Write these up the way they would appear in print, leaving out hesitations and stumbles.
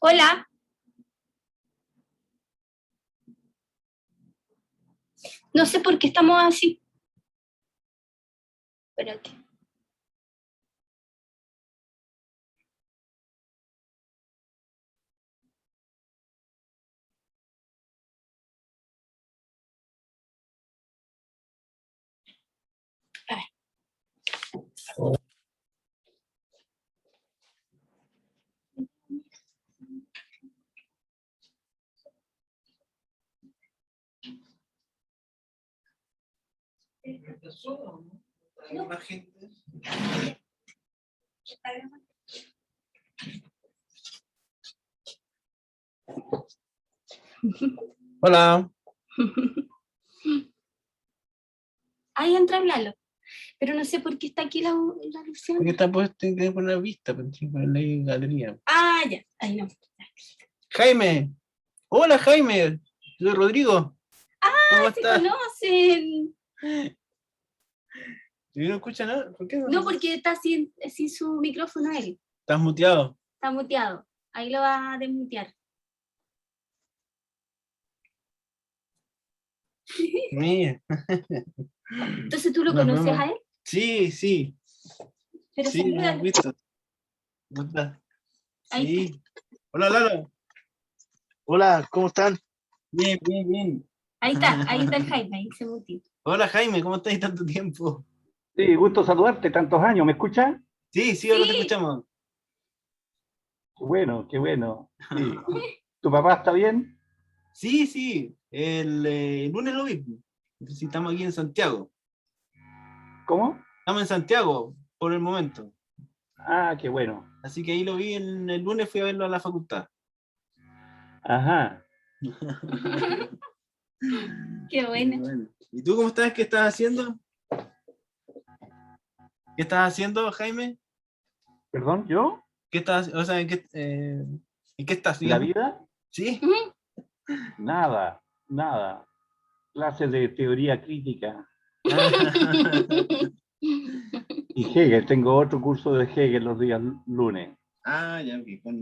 Hola. No sé por qué estamos así. Espérate. A ver. ¿Hay más gente? Hola. Ahí entra Lalo. Pero no sé por qué está aquí la opción. Porque está puesto, tiene que poner vista, pero tiene que ponerle ahí galería. Ah, ya. Ahí no. Jaime. Hola, Jaime. Soy Rodrigo. ¿Cómo Se estás? conocen. ¿Y no escucha nada? ¿Por qué no? No, porque está sin su micrófono él. ¿Estás muteado? Está muteado. Ahí lo va a desmutear. Mira. Entonces, ¿tú lo Nos conoces vemos. a él? Sí, sí. Pero Sí, lo salúdalo. hemos visto. ¿Cómo estás? Ahí Sí. Hola, Lalo. Hola, ¿cómo están? Bien, bien, bien. Ahí está el Jaime, ahí se muteó. Hola, Jaime. ¿Cómo estás tanto tiempo? Sí, gusto saludarte, tantos años, ¿me escuchan? Sí, sí, ahora te escuchamos. Qué bueno, qué bueno. Sí. ¿Tu papá está bien? Sí, sí. El lunes lo vi. Sí, estamos aquí en Santiago. ¿Cómo? Estamos en Santiago por el momento. Ah, qué bueno. Así que ahí lo vi el lunes, fui a verlo a la facultad. Ajá. Qué bueno. Bueno. ¿Y tú cómo estás? ¿Qué estás haciendo? ¿Qué estás haciendo, Jaime? ¿Perdón, yo? ¿Qué estás, o sea, en qué estás, ¿La digamos? vida? ¿Sí? Nada, nada. Clases de teoría crítica. Y Hegel, tengo otro curso de Hegel los días lunes. Ya, ok, con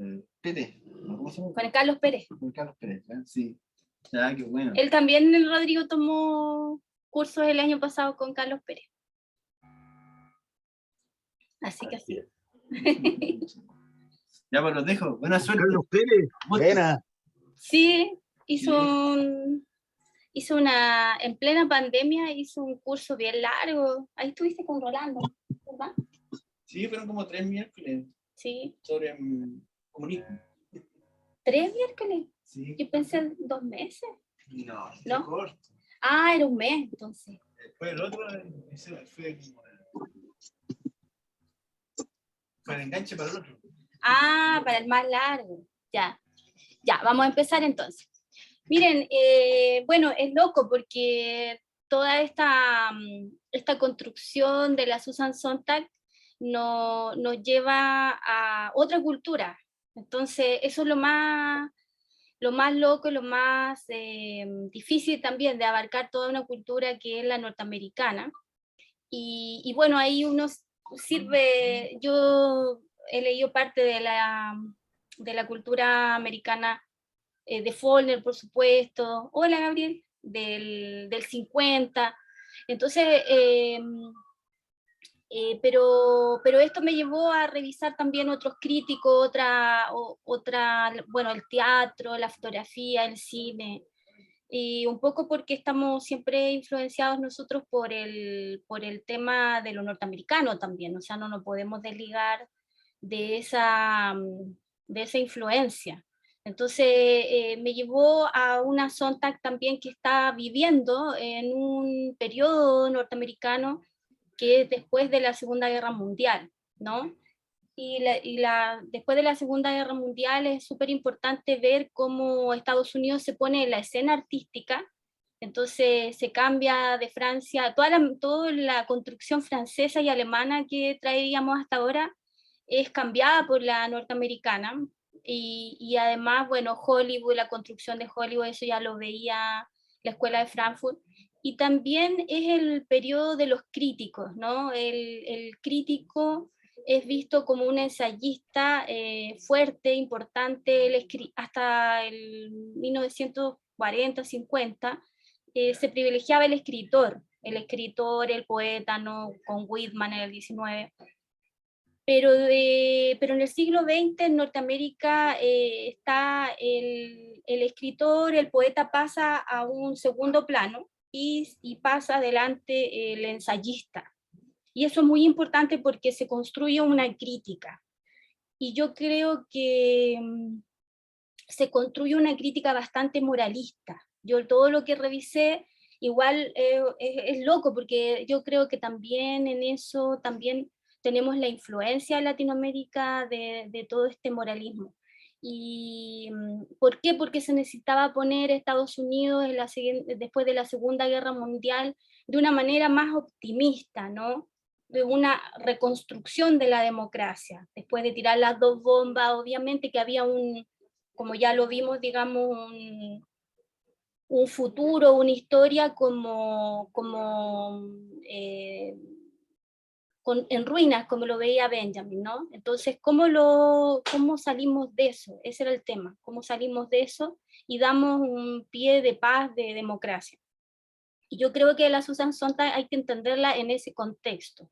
el Pérez. ¿Cómo se llama? Con el Carlos Pérez. Con Carlos Pérez, ¿eh? Sí. Ya, qué bueno. Él también, el Rodrigo, tomó cursos el año pasado con Carlos Pérez. Así que así. Ya, pues los dejo. Buena suerte. Carlos Pérez, buena. Sí, en plena pandemia hizo un curso bien largo. Ahí estuviste con Rolando, ¿verdad? Sí, fueron como 3 miércoles Sí. sobre comunismo. 3 miércoles. Sí. Yo pensé 2 meses. No, ¿No? corto. Ah, era un mes, entonces. Después el otro, ese fue como para el enganche para el otro. Ah, para el más largo. Ya. Ya, vamos a empezar entonces. Miren, bueno, es loco porque toda esta construcción de la Susan Sontag nos lleva a otra cultura. Entonces, eso es lo más loco, lo más difícil también de abarcar toda una cultura que es la norteamericana. Y bueno, ahí uno sirve, yo he leído parte de la cultura americana de Faulkner, por supuesto. Hola, Gabriel, del 50. Entonces, pero esto me llevó a revisar también otros críticos, bueno, el teatro, la fotografía, el cine, y un poco porque estamos siempre influenciados nosotros por el tema de lo norteamericano también, o sea, no nos podemos desligar de de esa influencia. Entonces me llevó a una Sontag también que está viviendo en un periodo norteamericano que es después de la Segunda Guerra Mundial, ¿no? Después de la Segunda Guerra Mundial es súper importante ver cómo Estados Unidos se pone en la escena artística, entonces se cambia de Francia, toda la construcción francesa y alemana que traíamos hasta ahora es cambiada por la norteamericana, y además, bueno, Hollywood, la construcción de Hollywood, eso ya lo veía la Escuela de Frankfurt, y también es el periodo de los críticos, ¿no? El crítico es visto como un ensayista fuerte, importante, hasta el 1940, 50, se privilegiaba el escritor, el poeta, ¿no? Con Whitman en el 19. Pero en el siglo XX en Norteamérica está el escritor, el poeta pasa a un segundo plano y pasa adelante el ensayista. Y eso es muy importante porque se construye una crítica. Y yo creo que se construye una crítica bastante moralista. Yo todo lo que revisé, igual es loco, porque yo creo que también en eso también tenemos la influencia en Latinoamérica de todo este moralismo. ¿Y por qué? Porque se necesitaba poner a Estados Unidos después de la Segunda Guerra Mundial de una manera más optimista, ¿no? De una reconstrucción de la democracia, después de tirar las dos bombas, obviamente que había como ya lo vimos, digamos, un futuro, una historia en ruinas, como lo veía Benjamin, ¿no? Entonces, ¿cómo salimos de eso? Ese era el tema, ¿cómo salimos de eso y damos un pie de paz, de democracia? Y yo creo que la Susan Sontag hay que entenderla en ese contexto.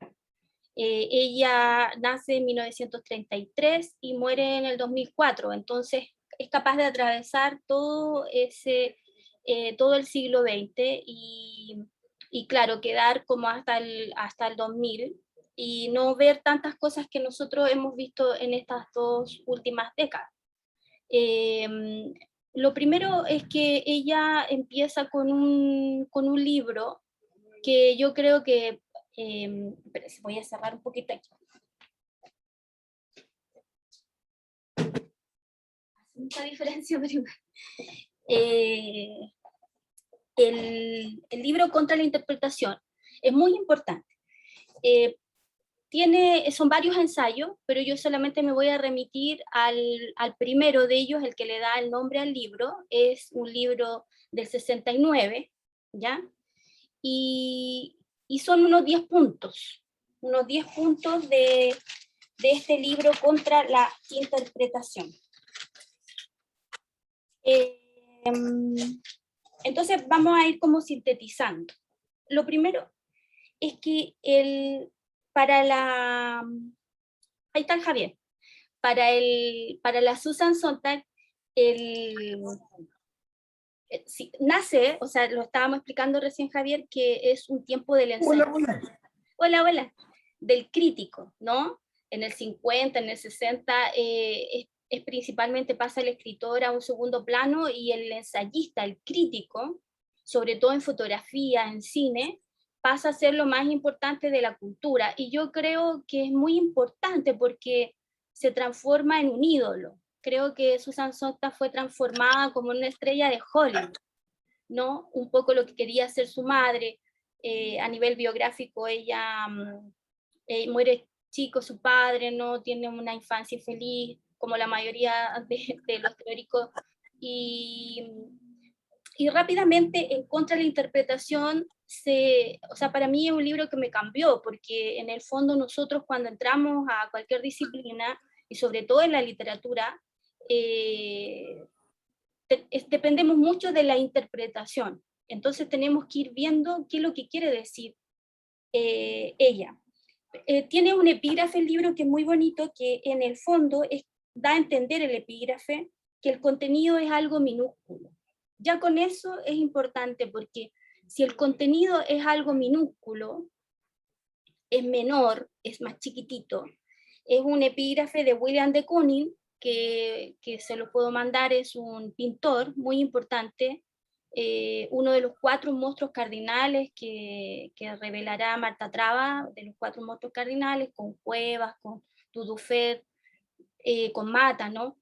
Ella nace en 1933 y muere en el 2004, entonces es capaz de atravesar todo el siglo XX y claro, quedar como hasta el 2000 y no ver tantas cosas que nosotros hemos visto en estas dos últimas décadas. Lo primero es que ella empieza con un libro que yo creo que, voy a cerrar un poquito aquí. Hace mucha diferencia, pero el libro Contra la Interpretación es muy importante. Son varios ensayos, pero yo solamente me voy a remitir al primero de ellos, el que le da el nombre al libro. Es un libro del 69, ¿ya? Y son unos 10 puntos de este libro Contra la Interpretación. Entonces vamos a ir como sintetizando. Lo primero es que ahí está el Javier, para la Susan Sontag, nace, o sea, lo estábamos explicando recién Javier, que es un tiempo del ensayo. Hola, del crítico, ¿no? En el 50, en el 60, es principalmente pasa el escritor a un segundo plano y el ensayista, el crítico, sobre todo en fotografía, en cine, pasa a ser lo más importante de la cultura. Y yo creo que es muy importante porque se transforma en un ídolo. Creo que Susan Sontag fue transformada como una estrella de Hollywood, ¿no? Un poco lo que quería hacer su madre. A nivel biográfico, ella muere chico, su padre no tiene una infancia feliz, como la mayoría de los teóricos, y rápidamente en Contra la Interpretación, o sea, para mí es un libro que me cambió, porque en el fondo nosotros cuando entramos a cualquier disciplina, y sobre todo en la literatura, dependemos mucho de la interpretación. Entonces tenemos que ir viendo qué es lo que quiere decir ella. Tiene un epígrafe el libro que es muy bonito, que en el fondo da a entender el epígrafe que el contenido es algo minúsculo. Ya con eso es importante, porque si el contenido es algo minúsculo, es menor, es más chiquitito, es un epígrafe de William de Kooning, que se lo puedo mandar, es un pintor muy importante, uno de los 4 monstruos cardinales que revelará Marta Traba, de los 4 monstruos cardinales, con Cuevas, con Dudufer, con Mata, ¿no?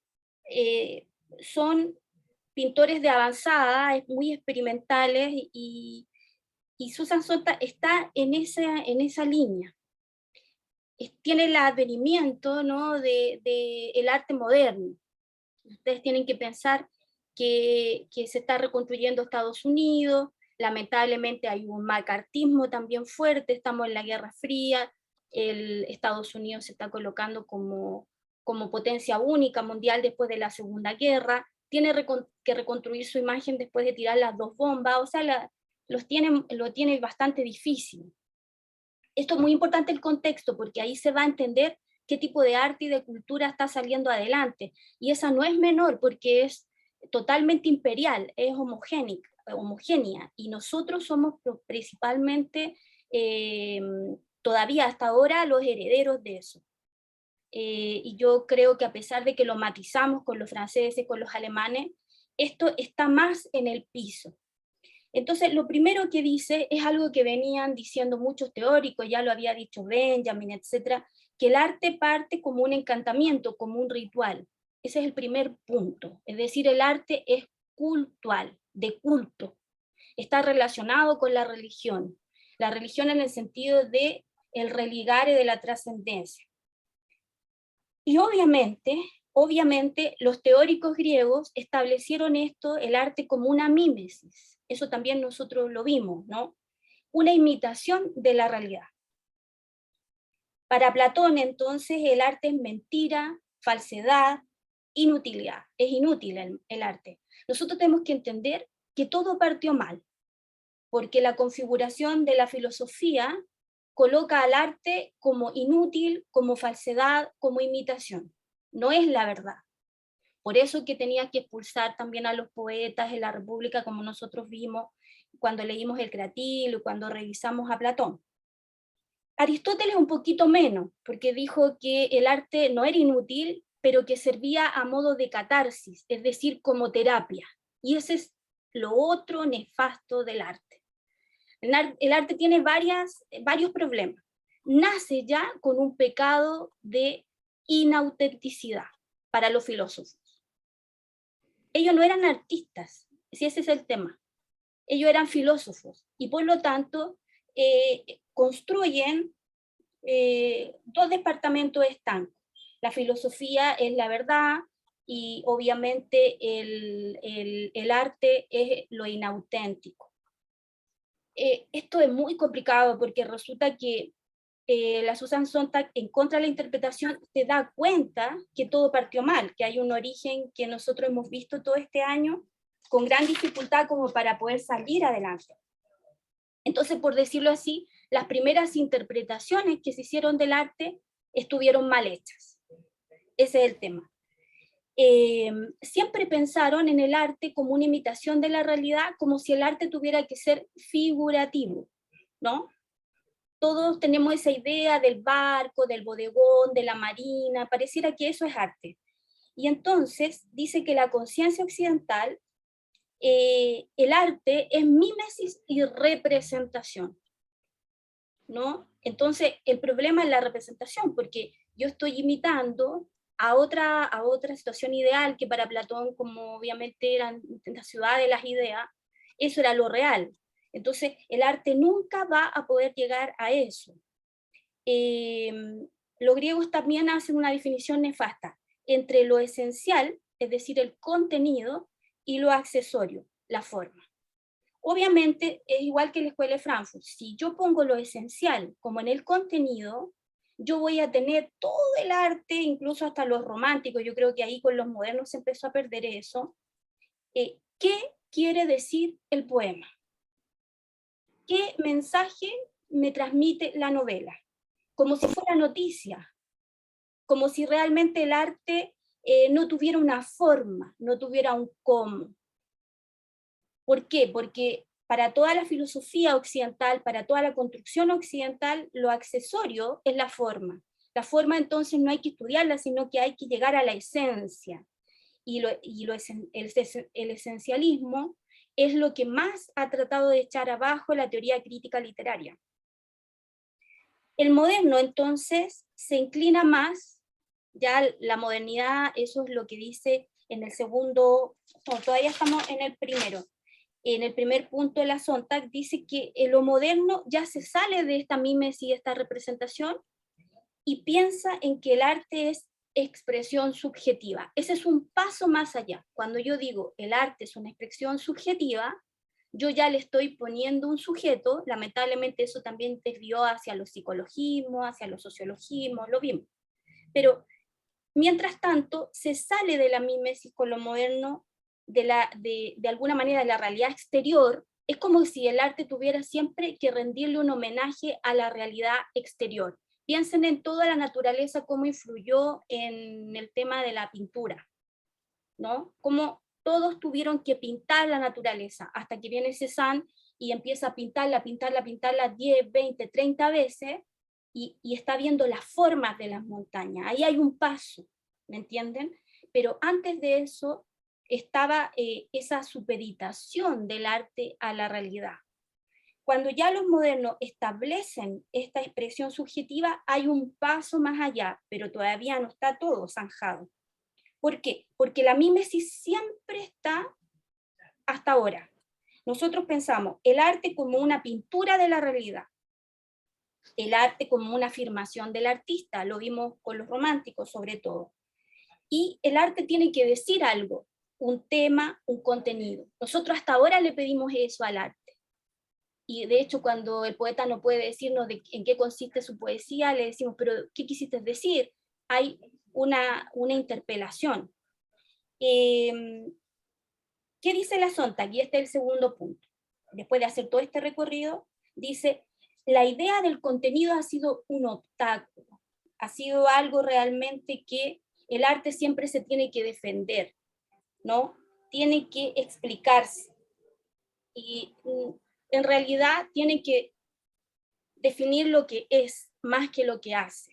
Son pintores de avanzada, muy experimentales, y Susan Sontag está en esa línea. Tiene el advenimiento, ¿no? de el arte moderno. Ustedes tienen que pensar que se está reconstruyendo Estados Unidos, lamentablemente hay un macartismo también fuerte, estamos en la Guerra Fría, Estados Unidos se está colocando como potencia única mundial después de la Segunda Guerra, tiene que reconstruir su imagen después de tirar las 2 bombas, o sea, lo tiene bastante difícil. Esto es muy importante el contexto, porque ahí se va a entender qué tipo de arte y de cultura está saliendo adelante, y esa no es menor, porque es totalmente imperial, es homogénea, y nosotros somos principalmente, todavía hasta ahora, los herederos de eso. Y yo creo que a pesar de que lo matizamos con los franceses, con los alemanes, esto está más en el piso. Entonces, lo primero que dice es algo que venían diciendo muchos teóricos, ya lo había dicho Benjamin, etcétera, que el arte parte como un encantamiento, como un ritual. Ese es el primer punto. Es decir, el arte es cultual, de culto. Está relacionado con la religión. La religión en el sentido de el religare, de la trascendencia. Y obviamente, los teóricos griegos establecieron esto, el arte, como una mímesis. Eso también nosotros lo vimos, ¿no? Una imitación de la realidad. Para Platón, entonces, el arte es mentira, falsedad, inutilidad. Es inútil el arte. Nosotros tenemos que entender que todo partió mal, porque la configuración de la filosofía coloca al arte como inútil, como falsedad, como imitación. No es la verdad. Por eso que tenía que expulsar también a los poetas en la República, como nosotros vimos cuando leímos el Cratilo, cuando revisamos a Platón. Aristóteles un poquito menos, porque dijo que el arte no era inútil, pero que servía a modo de catarsis, es decir, como terapia. Y ese es lo otro nefasto del arte. El arte tiene varios problemas. Nace ya con un pecado de inautenticidad para los filósofos. Ellos no eran artistas, si ese es el tema. Ellos eran filósofos y por lo tanto construyen 2 departamentos estancos. La filosofía es la verdad y obviamente el arte es lo inauténtico. Esto es muy complicado porque resulta que la Susan Sontag, en contra de la interpretación, se da cuenta que todo partió mal, que hay un origen que nosotros hemos visto todo este año con gran dificultad como para poder salir adelante. Entonces, por decirlo así, las primeras interpretaciones que se hicieron del arte estuvieron mal hechas. Ese es el tema. Siempre pensaron en el arte como una imitación de la realidad, como si el arte tuviera que ser figurativo, ¿no? Todos tenemos esa idea del barco, del bodegón, de la marina, pareciera que eso es arte. Y entonces dice que la conciencia occidental, el arte es mímesis y representación, ¿no? Entonces el problema es la representación, porque yo estoy imitando a otra situación ideal que para Platón, como obviamente eran la ciudad de las ideas, eso era lo real. Entonces el arte nunca va a poder llegar a eso. Los griegos también hacen una definición nefasta entre lo esencial, es decir, el contenido, y lo accesorio, la forma. Obviamente es igual que la escuela de Frankfurt. Si yo pongo lo esencial como en el contenido, yo voy a tener todo el arte, incluso hasta los románticos. Yo creo que ahí con los modernos se empezó a perder eso. ¿Qué quiere decir el poema? ¿Qué mensaje me transmite la novela? Como si fuera noticia, como si realmente el arte no tuviera una forma, no tuviera un cómo. ¿Por qué? Porque para toda la filosofía occidental, para toda la construcción occidental, lo accesorio es la forma. La forma entonces no hay que estudiarla, sino que hay que llegar a la esencia. El esencialismo es lo que más ha tratado de echar abajo la teoría crítica literaria. El moderno entonces se inclina más, ya la modernidad, eso es lo que dice en el segundo, no, todavía estamos en el primero. En el primer punto de la Sontag dice que lo moderno ya se sale de esta mímesis y esta representación y piensa en que el arte es expresión subjetiva. Ese es un paso más allá. Cuando yo digo el arte es una expresión subjetiva, yo ya le estoy poniendo un sujeto, lamentablemente eso también desvió hacia los psicologismos, hacia los sociologismos, lo vimos. Pero mientras tanto, se sale de la mimesis con lo moderno, de alguna manera de la realidad exterior. Es como si el arte tuviera siempre que rendirle un homenaje a la realidad exterior. Piensen en toda la naturaleza, cómo influyó en el tema de la pintura, ¿no? Cómo todos tuvieron que pintar la naturaleza, hasta que viene Cézanne y empieza a pintarla 10, 20, 30 veces, y está viendo las formas de las montañas. Ahí hay un paso, ¿me entienden? Pero antes de eso estaba esa supeditación del arte a la realidad. Cuando ya los modernos establecen esta expresión subjetiva, hay un paso más allá, pero todavía no está todo zanjado. ¿Por qué? Porque la mímesis siempre está hasta ahora. Nosotros pensamos el arte como una pintura de la realidad, el arte como una afirmación del artista, lo vimos con los románticos sobre todo. Y el arte tiene que decir algo, un tema, un contenido. Nosotros hasta ahora le pedimos eso al arte. Y de hecho cuando el poeta no puede decirnos en qué consiste su poesía, le decimos, pero ¿qué quisiste decir? Hay una interpelación. ¿Qué dice la Sontag? Y este es el segundo punto. Después de hacer todo este recorrido, dice, la idea del contenido ha sido un obstáculo, ha sido algo realmente que el arte siempre se tiene que defender, ¿no? Tiene que explicarse. Y en realidad tiene que definir lo que es más que lo que hace.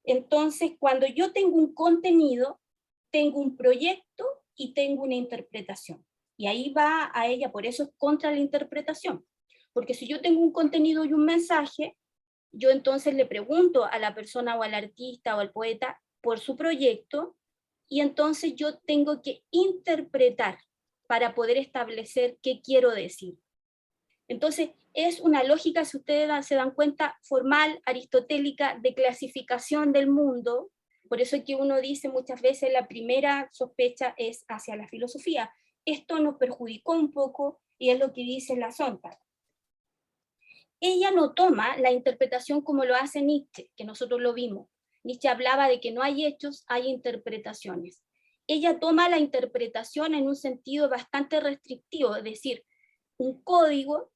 Entonces, cuando yo tengo un contenido, tengo un proyecto y tengo una interpretación. Y ahí va a ella, por eso es contra la interpretación. Porque si yo tengo un contenido y un mensaje, yo entonces le pregunto a la persona o al artista o al poeta por su proyecto, y entonces yo tengo que interpretar para poder establecer qué quiero decir. Entonces, es una lógica, si ustedes se dan cuenta, formal, aristotélica, de clasificación del mundo. Por eso es que uno dice muchas veces la primera sospecha es hacia la filosofía. Esto nos perjudicó un poco y es lo que dice la Sontag. Ella no toma la interpretación como lo hace Nietzsche, que nosotros lo vimos. Nietzsche hablaba de que no hay hechos, hay interpretaciones. Ella toma la interpretación en un sentido bastante restrictivo, es decir, un código,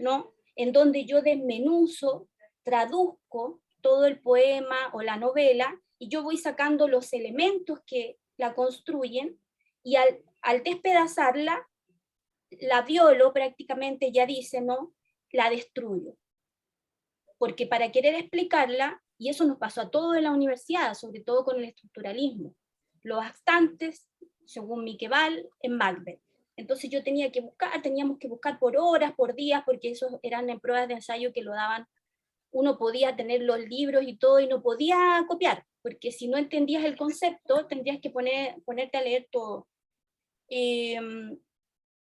¿no? En donde yo desmenuzo, traduzco todo el poema o la novela, y yo voy sacando los elementos que la construyen, y al despedazarla, la violo prácticamente, ya dice, ¿no? La destruyo. Porque para querer explicarla, y eso nos pasó a todos en la universidad, sobre todo con el estructuralismo, los bastantes, según Miqueval, en Macbeth. Entonces yo teníamos que buscar por horas, por días, porque esos eran en pruebas de ensayo que lo daban. Uno podía tener los libros y todo y no podía copiar, porque si no entendías el concepto, tendrías que ponerte a leer todo.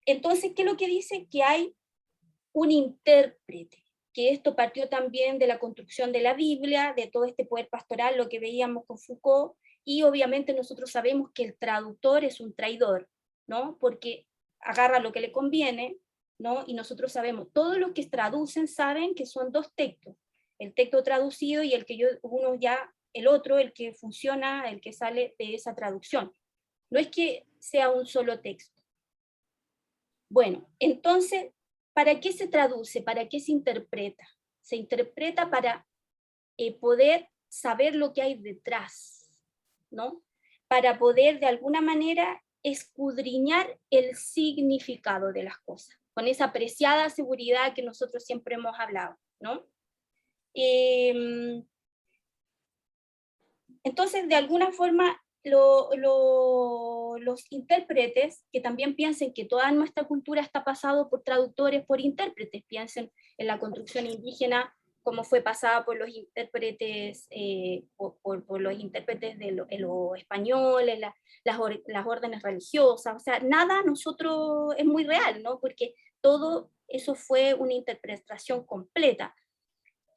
Entonces, ¿qué es lo que dice? Que hay un intérprete, que esto partió también de la construcción de la Biblia, de todo este poder pastoral, lo que veíamos con Foucault, y obviamente nosotros sabemos que el traductor es un traidor, ¿no? Porque agarra lo que le conviene, ¿no? Y nosotros sabemos, todos los que traducen saben que son dos textos, el texto traducido y el el otro, el que funciona, el que sale de esa traducción. No es que sea un solo texto. Bueno, entonces, ¿para qué se traduce? ¿Para qué se interpreta? Se interpreta para poder saber lo que hay detrás, ¿no? Para poder de alguna manera escudriñar el significado de las cosas, con esa preciada seguridad que nosotros siempre hemos hablado, ¿no? Entonces, de alguna forma, los intérpretes, que también piensen que toda nuestra cultura está pasada por traductores, por intérpretes, piensen en la construcción indígena, como fue pasada por los intérpretes, por los intérpretes de los españoles, las órdenes religiosas, o sea, nada nosotros es muy real, ¿no? Porque todo eso fue una interpretación completa,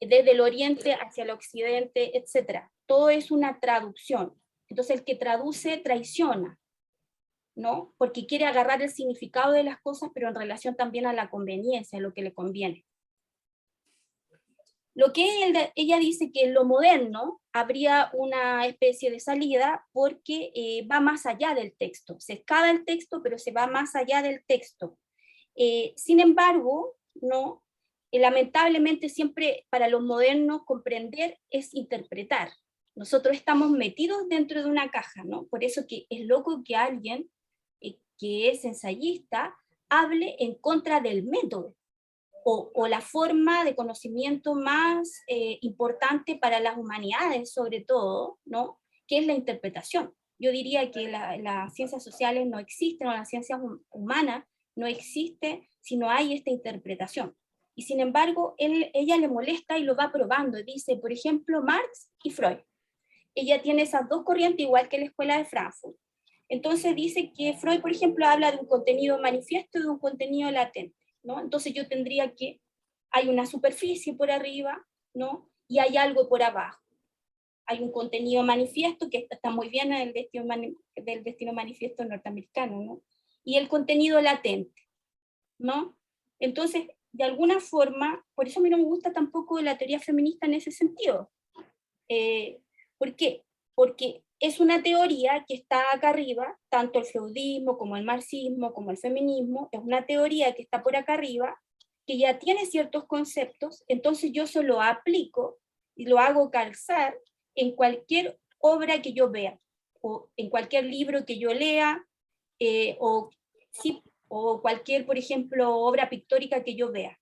desde el oriente hacia el occidente, etc. Todo es una traducción. Entonces el que traduce traiciona, ¿no? Porque quiere agarrar el significado de las cosas, pero en relación también a la conveniencia, a lo que le conviene. Lo que ella dice que en lo moderno habría una especie de salida porque va más allá del texto. Se excava el texto, pero se va más allá del texto. Sin embargo, ¿no? Lamentablemente siempre para los modernos comprender es interpretar. Nosotros estamos metidos dentro de una caja, ¿no? Por eso que es loco que alguien que es ensayista hable en contra del método o la forma de conocimiento más importante para las humanidades, sobre todo, ¿no? Que es la interpretación. Yo diría que las ciencias sociales no existen, o las ciencias humanas no existen si no hay esta interpretación. Y sin embargo, ella le molesta y lo va probando. Dice, por ejemplo, Marx y Freud. Ella tiene esas dos corrientes, igual que la Escuela de Frankfurt. Entonces dice que Freud, por ejemplo, habla de un contenido manifiesto y de un contenido latente, ¿no? Entonces yo tendría que, hay una superficie por arriba, ¿no? Y hay algo por abajo. Hay un contenido manifiesto, que está muy bien en del destino manifiesto norteamericano, ¿no? Y el contenido latente, ¿no? Entonces, de alguna forma, por eso a mí no me gusta tampoco la teoría feminista en ese sentido. ¿Por qué? Porque es una teoría que está acá arriba, tanto el feudismo como el marxismo, como el feminismo, es una teoría que está por acá arriba, que ya tiene ciertos conceptos, entonces yo solo aplico y lo hago calzar en cualquier obra que yo vea, o en cualquier libro que yo lea, o cualquier, por ejemplo, obra pictórica que yo vea.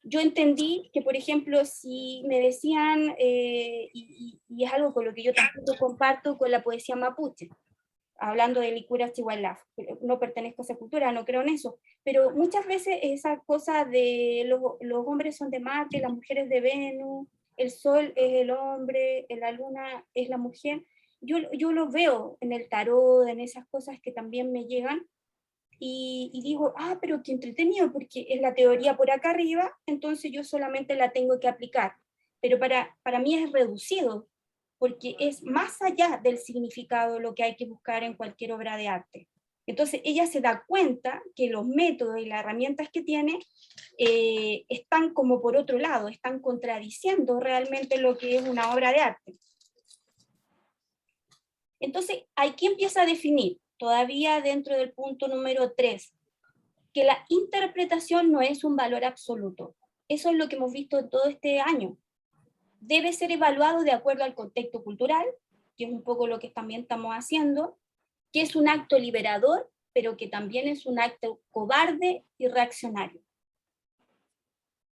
Yo entendí que, por ejemplo, si me decían, y es algo con lo que yo tampoco comparto con la poesía mapuche, hablando de Licura Chihuahua, no pertenezco a esa cultura, no creo en eso, pero muchas veces esa cosa de los hombres son de Marte, las mujeres de Venus, el sol es el hombre, la luna es la mujer, yo lo veo en el tarot, en esas cosas que también me llegan, y digo, pero qué entretenido, porque es la teoría por acá arriba, entonces yo solamente la tengo que aplicar. Pero para mí es reducido, porque es más allá del significado lo que hay que buscar en cualquier obra de arte. Entonces ella se da cuenta que los métodos y las herramientas que tiene están como por otro lado, están contradiciendo realmente lo que es una obra de arte. Entonces, aquí empieza a definir, todavía dentro del punto número 3, que la interpretación no es un valor absoluto. Eso es lo que hemos visto todo este año. Debe ser evaluado de acuerdo al contexto cultural, que es un poco lo que también estamos haciendo, que es un acto liberador, pero que también es un acto cobarde y reaccionario.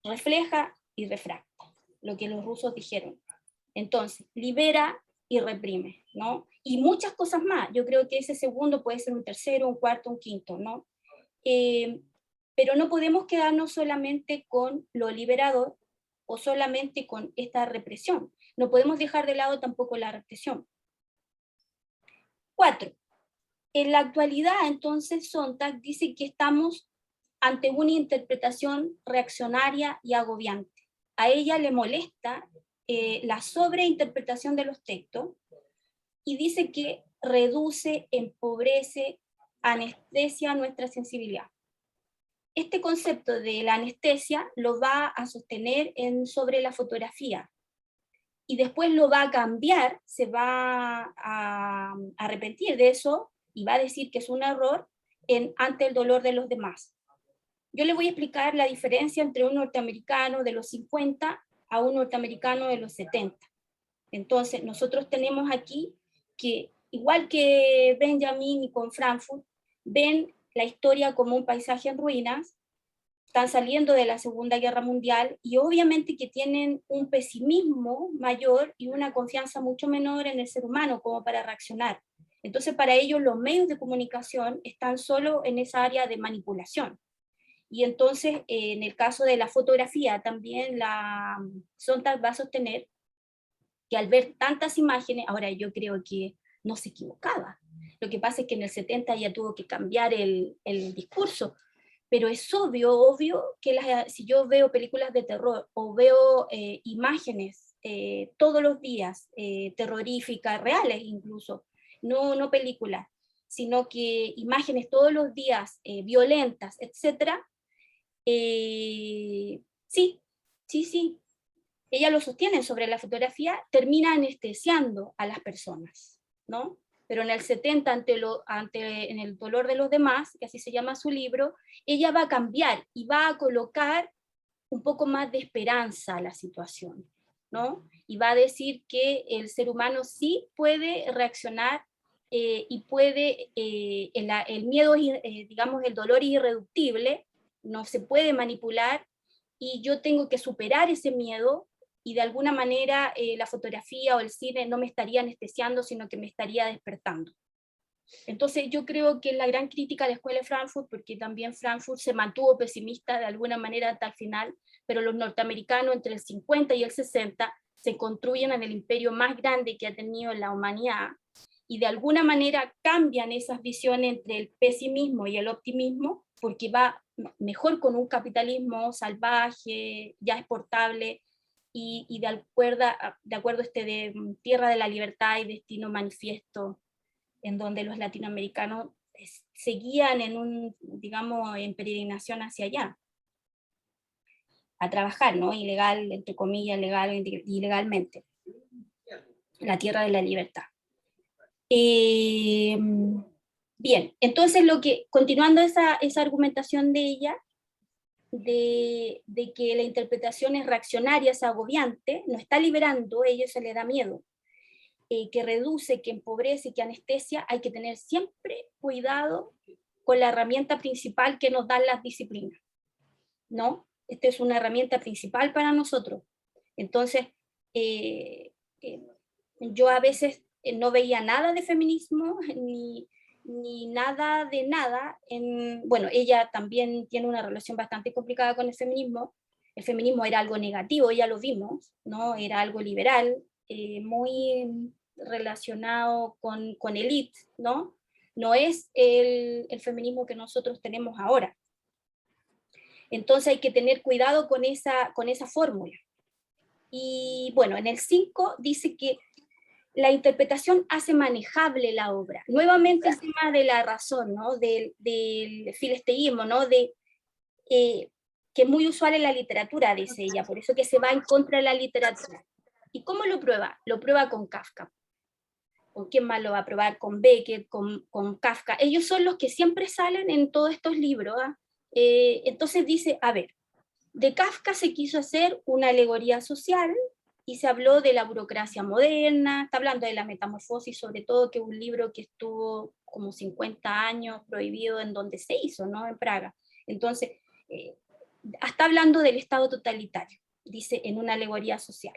Refleja y refracta, lo que los rusos dijeron. Entonces, libera y reprime, ¿no? Y muchas cosas más. Yo creo que ese segundo puede ser un tercero, un cuarto, un quinto, ¿no? Pero no podemos quedarnos solamente con lo liberador o solamente con esta represión. No podemos dejar de lado tampoco la represión. 4. En la actualidad, entonces, Sontag dice que estamos ante una interpretación reaccionaria y agobiante. A ella le molesta la sobreinterpretación de los textos y dice que reduce, empobrece, anestesia nuestra sensibilidad. Este concepto de la anestesia lo va a sostener sobre la fotografía y después lo va a cambiar, se va a arrepentir de eso y va a decir que es un error ante el dolor de los demás. Yo le voy a explicar la diferencia entre un norteamericano de los 50 a un norteamericano de los 70. Entonces, nosotros tenemos aquí que, igual que Benjamin y con Frankfurt, ven la historia como un paisaje en ruinas, están saliendo de la Segunda Guerra Mundial y obviamente que tienen un pesimismo mayor y una confianza mucho menor en el ser humano como para reaccionar. Entonces, para ellos los medios de comunicación están solo en esa área de manipulación. Y entonces, en el caso de la fotografía, también Sontag va a sostener que al ver tantas imágenes, ahora yo creo que no se equivocaba. Lo que pasa es que en el 70 ya tuvo que cambiar el discurso, pero es obvio que si yo veo películas de terror o veo imágenes todos los días, terroríficas, reales incluso, no películas, sino que imágenes todos los días violentas, etc. Sí, sí. Ella lo sostiene sobre la fotografía, termina anestesiando a las personas, ¿no? Pero en el 70, en el dolor de los demás, que así se llama su libro, ella va a cambiar y va a colocar un poco más de esperanza a la situación, ¿no? Y va a decir que el ser humano sí puede reaccionar y puede, el miedo, digamos, el dolor es irreductible, no se puede manipular, y yo tengo que superar ese miedo, y de alguna manera la fotografía o el cine no me estaría anestesiando, sino que me estaría despertando. Entonces yo creo que es la gran crítica a la Escuela de Frankfurt, porque también Frankfurt se mantuvo pesimista de alguna manera hasta el final, pero los norteamericanos entre el 50 y el 60 se construyen en el imperio más grande que ha tenido la humanidad, y de alguna manera cambian esas visiones entre el pesimismo y el optimismo, porque va mejor con un capitalismo salvaje, ya exportable, y de acuerdo a de Tierra de la Libertad y Destino Manifiesto, en donde los latinoamericanos seguían digamos, en peregrinación hacia allá, a trabajar, ¿no? Ilegal, entre comillas, legal o ilegalmente, la Tierra de la Libertad. Bien, entonces continuando esa argumentación de ella, de que la interpretación es reaccionaria, es agobiante, no está liberando, a ella se le da miedo, que reduce, que empobrece, que anestesia, hay que tener siempre cuidado con la herramienta principal que nos dan las disciplinas, ¿no? Esta es una herramienta principal para nosotros. Entonces, yo a veces no veía nada de feminismo, ni nada de nada. Bueno, ella también tiene una relación bastante complicada con el feminismo era algo negativo, ya lo vimos, ¿no? Era algo liberal, muy relacionado con élite, ¿no? No es el feminismo que nosotros tenemos ahora. Entonces hay que tener cuidado con esa fórmula. Y bueno, en el 5 dice que la interpretación hace manejable la obra. Nuevamente el tema de la razón, ¿no? Del filisteísmo, ¿no? Que es muy usual en la literatura, dice ella, por eso que se va en contra de la literatura. ¿Y cómo lo prueba? Lo prueba con Kafka. ¿Con quién más lo va a probar? Con Beckett, con Kafka. Ellos son los que siempre salen en todos estos libros. Entonces dice, a ver, de Kafka se quiso hacer una alegoría social y se habló de la burocracia moderna, está hablando de la Metamorfosis, sobre todo, que es un libro que estuvo como 50 años prohibido en donde se hizo, ¿no? En Praga. Entonces, está hablando del Estado totalitario, dice, en una alegoría social.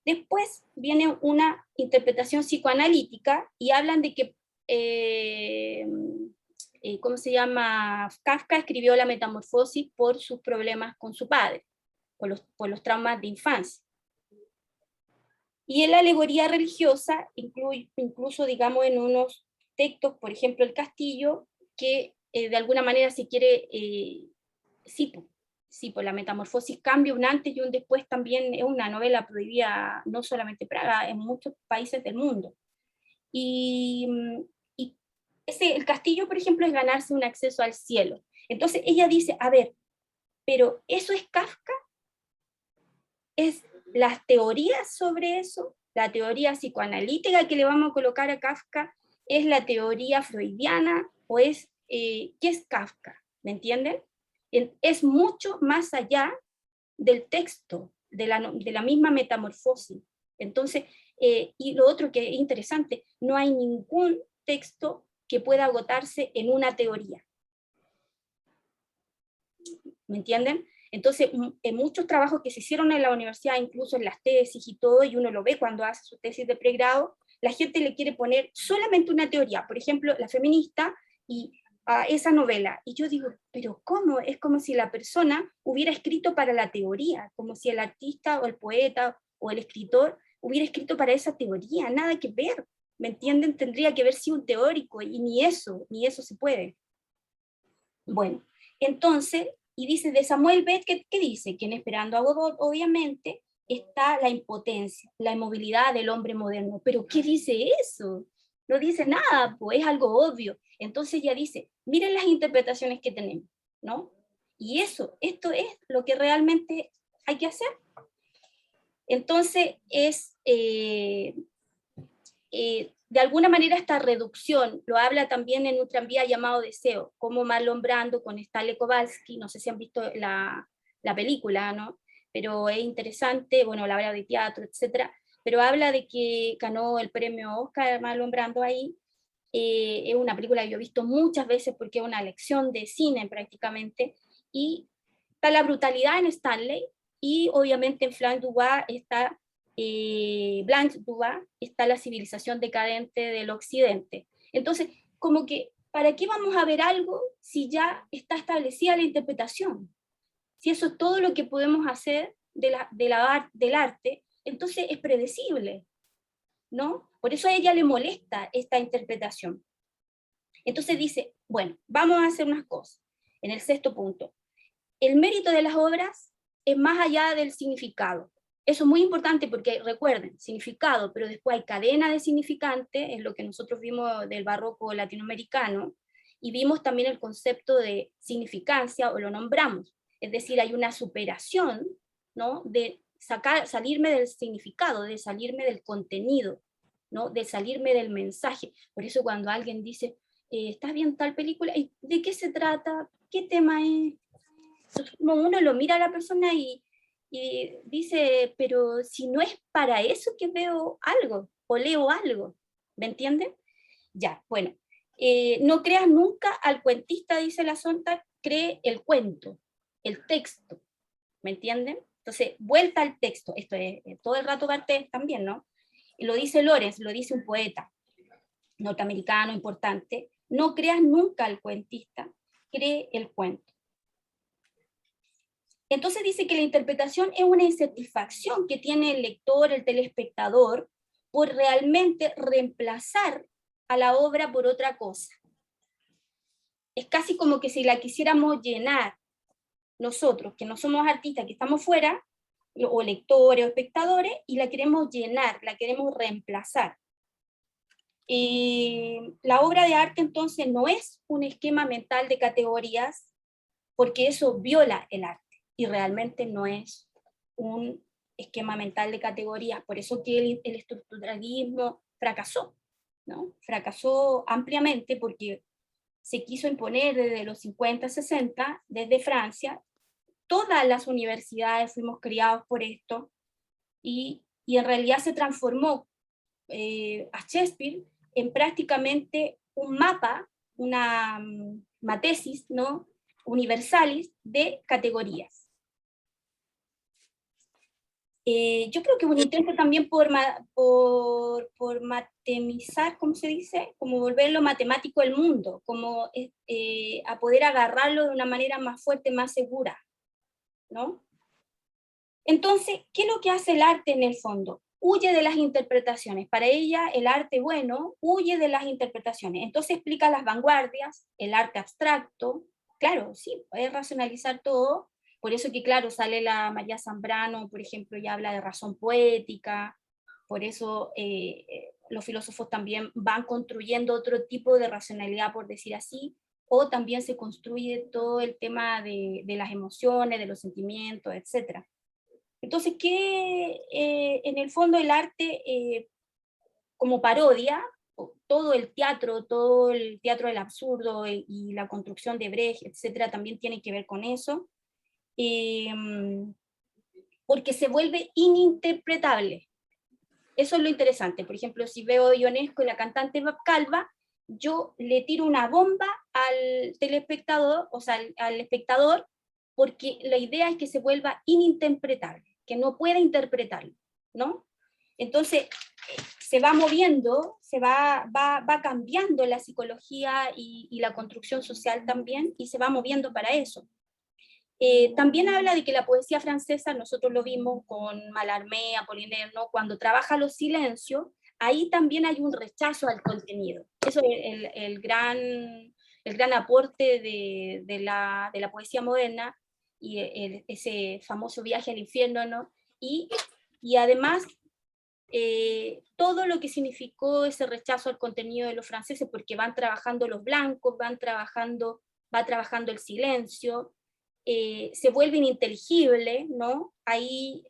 Después viene una interpretación psicoanalítica y hablan de que, ¿cómo se llama? Kafka escribió La Metamorfosis por sus problemas con su padre, por los traumas de infancia. Y en la alegoría religiosa, incluso, digamos, en unos textos, por ejemplo, El Castillo, que de alguna manera se quiere, sí, pues La Metamorfosis cambia un antes y un después, también es una novela prohibida, no solamente en Praga, en muchos países del mundo. Y El Castillo, por ejemplo, es ganarse un acceso al cielo. Entonces ella dice, a ver, pero ¿eso es Kafka? ¿Es las teorías sobre eso? ¿La teoría psicoanalítica que le vamos a colocar a Kafka? ¿Es la teoría freudiana? ¿O es, qué es Kafka? ¿Me entienden? Es mucho más allá del texto, de la misma metamorfosis. Entonces, y lo otro que es interesante, no hay ningún texto que pueda agotarse en una teoría. ¿Me entienden? Entonces, en muchos trabajos que se hicieron en la universidad, incluso en las tesis y todo, y uno lo ve cuando hace su tesis de pregrado, la gente le quiere poner solamente una teoría, por ejemplo, La feminista y esa novela. Y yo digo, pero ¿cómo? Es como si la persona hubiera escrito para la teoría, como si el artista o el poeta o el escritor hubiera escrito para esa teoría, nada que ver. ¿Me entienden? Tendría que haber sido un teórico, y ni eso se puede. Bueno, entonces, y dice de Samuel Beckett, ¿qué dice? Que en Esperando a Godot, obviamente, está la impotencia, la inmovilidad del hombre moderno. ¿Pero qué dice eso? no dice nada, pues es algo obvio. Entonces ella dice, miren las interpretaciones que tenemos, ¿no? Y esto es lo que realmente hay que hacer. Entonces de alguna manera esta reducción, lo habla también en un tranvía llamado Deseo, como Marlon Brando con Stanley Kowalski, no sé si han visto la película, ¿no? Pero es interesante, bueno, la obra de teatro, etcétera, pero habla de que ganó el premio Oscar Marlon Brando ahí. Es una película que yo he visto muchas veces porque es una lección de cine prácticamente, y está la brutalidad en Stanley, y obviamente en Blanche DuVas está la civilización decadente del occidente. Entonces, como que, ¿para qué vamos a ver algo si ya está establecida la interpretación? Si eso es todo lo que podemos hacer del arte, entonces es predecible, ¿no? Por eso a ella le molesta esta interpretación. Entonces dice, bueno, vamos a hacer unas cosas. En el 6º punto, el mérito de las obras es más allá del significado. Eso es muy importante porque, recuerden, significado, pero después hay cadena de significantes, es lo que nosotros vimos del barroco latinoamericano, y vimos también el concepto de significancia, o lo nombramos. Es decir, hay una superación, ¿no? De salirme del significado, de salirme del contenido, ¿no? De salirme del mensaje. Por eso cuando alguien dice, ¿estás viendo tal película? ¿De qué se trata? ¿Qué tema es? Uno lo mira a la persona y dice, pero si no es para eso que veo algo o leo algo, ¿me entienden? Ya, bueno, no creas nunca al cuentista, dice la Sontag, cree el cuento, el texto, ¿me entienden? Entonces, vuelta al texto, esto es todo el rato Barthes también, ¿no? Y lo dice Lorenz, lo dice un poeta norteamericano importante, no creas nunca al cuentista, cree el cuento. Entonces dice que la interpretación es una insatisfacción que tiene el lector, el telespectador, por realmente reemplazar a la obra por otra cosa. Es casi como que si la quisiéramos llenar nosotros, que no somos artistas, que estamos fuera, o lectores o espectadores, y la queremos llenar, la queremos reemplazar. La obra de arte entonces no es un esquema mental de categorías, porque eso viola el arte. Y realmente no es un esquema mental de categorías, por eso que el estructuralismo fracasó, ¿no? Fracasó ampliamente porque se quiso imponer desde los 50, 60, desde Francia, todas las universidades fuimos criados por esto, y en realidad se transformó a Shakespeare en prácticamente un mapa, una matesis, ¿no? Universalis de categorías. Yo creo que es un intento también por matemizar, ¿cómo se dice? Como volverlo matemático el mundo, como a poder agarrarlo de una manera más fuerte, más segura, ¿no? Entonces, ¿qué es lo que hace el arte en el fondo? Huye de las interpretaciones. Para ella, el arte bueno huye de las interpretaciones. Entonces explica las vanguardias, el arte abstracto. Claro, sí, puede racionalizar todo. Por eso que, claro, sale la María Zambrano, por ejemplo, y habla de razón poética. Por eso los filósofos también van construyendo otro tipo de racionalidad, por decir así, o también se construye todo el tema de las emociones, de los sentimientos, etc. Entonces, que en el fondo el arte como parodia, todo el teatro del absurdo y la construcción de Brecht, etcétera, también tiene que ver con eso, porque se vuelve ininterpretable. Eso es lo interesante. Por ejemplo, si veo Ionesco y la cantante Calva, yo le tiro una bomba al telespectador, o sea, al espectador, porque la idea es que se vuelva ininterpretable, que no pueda interpretarlo, ¿no? Entonces, se va moviendo, va cambiando la psicología y la construcción social también, y se va moviendo para eso. También habla de que la poesía francesa, nosotros lo vimos con Mallarmé, Apollinaire, ¿no? Cuando trabaja los silencios, ahí también hay un rechazo al contenido. Eso es el gran aporte de la poesía moderna, y ese famoso viaje al infierno, ¿no? Y además, todo lo que significó ese rechazo al contenido de los franceses, porque van trabajando los blancos, va trabajando el silencio, se vuelve ininteligible, ¿no? Ahí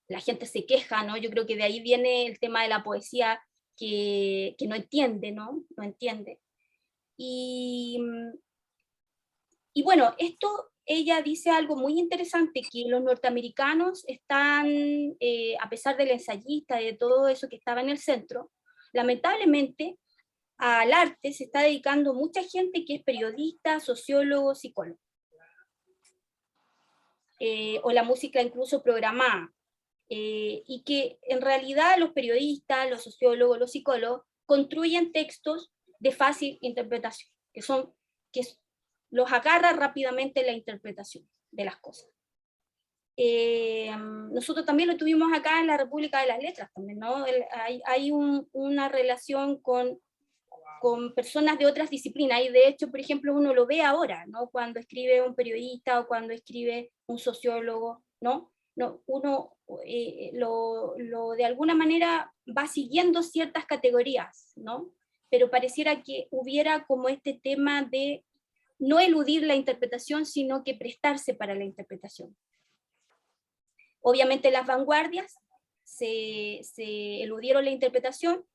la gente se queja, ¿no? Yo creo que de ahí viene el tema de la poesía que no entiende, ¿no? No entiende. Y bueno, ella dice algo muy interesante, que los norteamericanos están, a pesar del ensayista y de todo eso que estaba en el centro, lamentablemente al arte se está dedicando mucha gente que es periodista, sociólogo, psicólogo. O la música incluso programada. Y que en realidad los periodistas, los sociólogos, los psicólogos construyen textos de fácil interpretación, que los agarra rápidamente la interpretación de las cosas. Nosotros también lo tuvimos acá en la República de las Letras, también, ¿no? Hay una relación con personas de otras disciplinas, y de hecho, por ejemplo, uno lo ve ahora, ¿no? Cuando escribe un periodista o cuando escribe un sociólogo, ¿no? Uno de alguna manera va siguiendo ciertas categorías, ¿no? Pero pareciera que hubiera como este tema de no eludir la interpretación, sino que prestarse para la interpretación. Obviamente las vanguardias se eludieron la interpretación,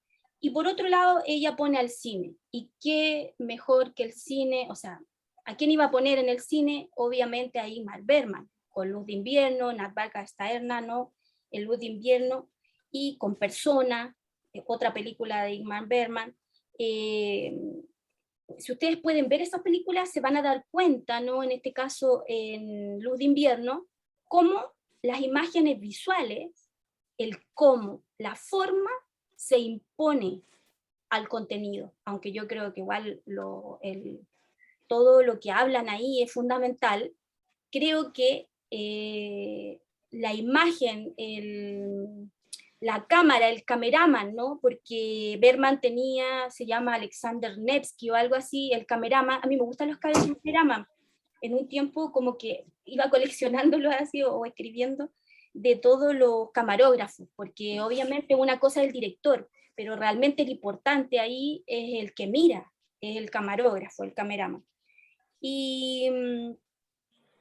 y por otro lado ella pone al cine, y qué mejor que el cine, o sea, ¿a quién iba a poner en el cine? Obviamente a Ingmar Bergman, con Luz de invierno, Nattvaga Staerna, ¿no? El Luz de invierno, y con Persona, otra película de Ingmar Bergman. Si ustedes pueden ver esas películas, se van a dar cuenta, ¿no? En este caso, en Luz de invierno, cómo las imágenes visuales, el cómo, la forma, se impone al contenido, aunque yo creo que igual todo lo que hablan ahí es fundamental. Creo que la imagen, la cámara, el cameraman, ¿no? Porque Bergman se llama Alexander Nevsky o algo así, el cameraman. A mí me gustan los cameraman. En un tiempo como que iba coleccionándolos así o escribiendo de todos los camarógrafos, porque obviamente una cosa es el director, pero realmente el importante ahí es el que mira, es el camarógrafo, el cameraman. Y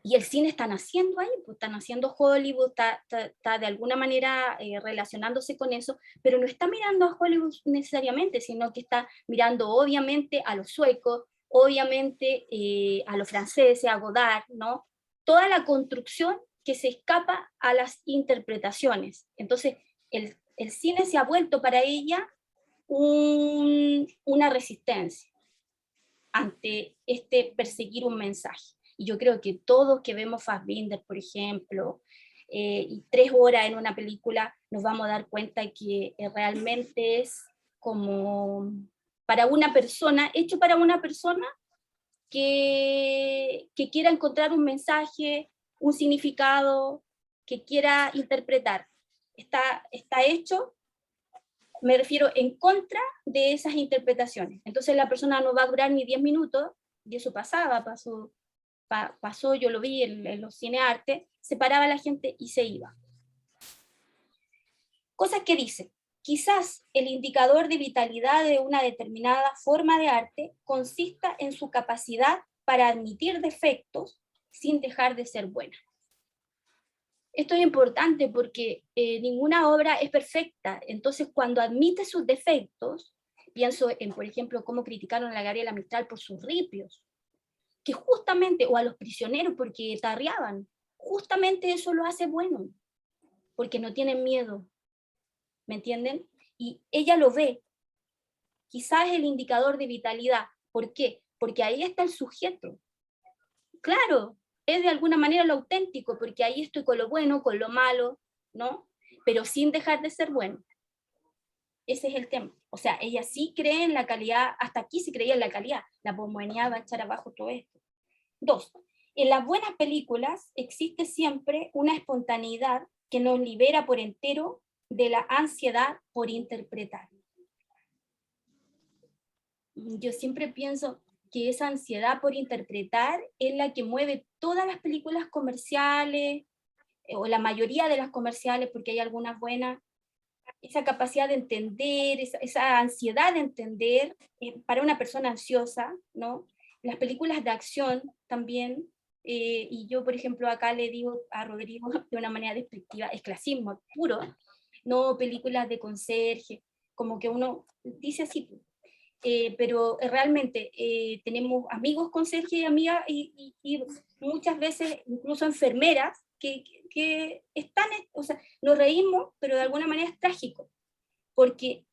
el cine están haciendo ahí, pues están haciendo Hollywood, está de alguna manera relacionándose con eso, pero no está mirando a Hollywood necesariamente, sino que está mirando obviamente a los suecos, obviamente a los franceses, a Godard, ¿no? Toda la construcción que se escapa a las interpretaciones. Entonces, el cine se ha vuelto para ella una resistencia ante perseguir un mensaje. Y yo creo que todos que vemos Fassbinder, por ejemplo, y 3 horas en una película, nos vamos a dar cuenta que realmente es como para una persona, hecho para una persona que quiera encontrar un mensaje, un significado, que quiera interpretar. Está hecho, me refiero, en contra de esas interpretaciones. Entonces la persona no va a durar ni 10 minutos, y eso pasó, yo lo vi en los cineartes, se paraba la gente y se iba. Cosas que dice: quizás el indicador de vitalidad de una determinada forma de arte consista en su capacidad para admitir defectos sin dejar de ser buena. Esto es importante porque ninguna obra es perfecta, entonces cuando admite sus defectos, pienso en, por ejemplo, cómo criticaron a Gabriela Mistral por sus ripios, que justamente, o a los prisioneros porque tarreaban, justamente eso lo hace bueno, porque no tienen miedo, ¿me entienden? Y ella lo ve, quizás es el indicador de vitalidad. ¿Por qué? Porque ahí está el sujeto. Claro, es de alguna manera lo auténtico, porque ahí estoy con lo bueno, con lo malo, ¿no? Pero sin dejar de ser bueno. Ese es el tema. O sea, ella sí cree en la calidad, hasta aquí sí creía en la calidad. La posmodernidad va a echar abajo todo esto. 2. En las buenas películas existe siempre una espontaneidad que nos libera por entero de la ansiedad por interpretar. Yo siempre pienso que esa ansiedad por interpretar es la que mueve todas las películas comerciales, o la mayoría de las comerciales, porque hay algunas buenas, esa capacidad de entender, esa ansiedad de entender para una persona ansiosa, ¿no? Las películas de acción también, y yo, por ejemplo, acá le digo a Rodrigo de una manera despectiva, es clasismo puro, no películas de conserje, como que uno dice así, pero realmente tenemos amigos conserje y amigas, y muchas veces incluso enfermeras que están, o sea, nos reímos, pero de alguna manera es trágico, porque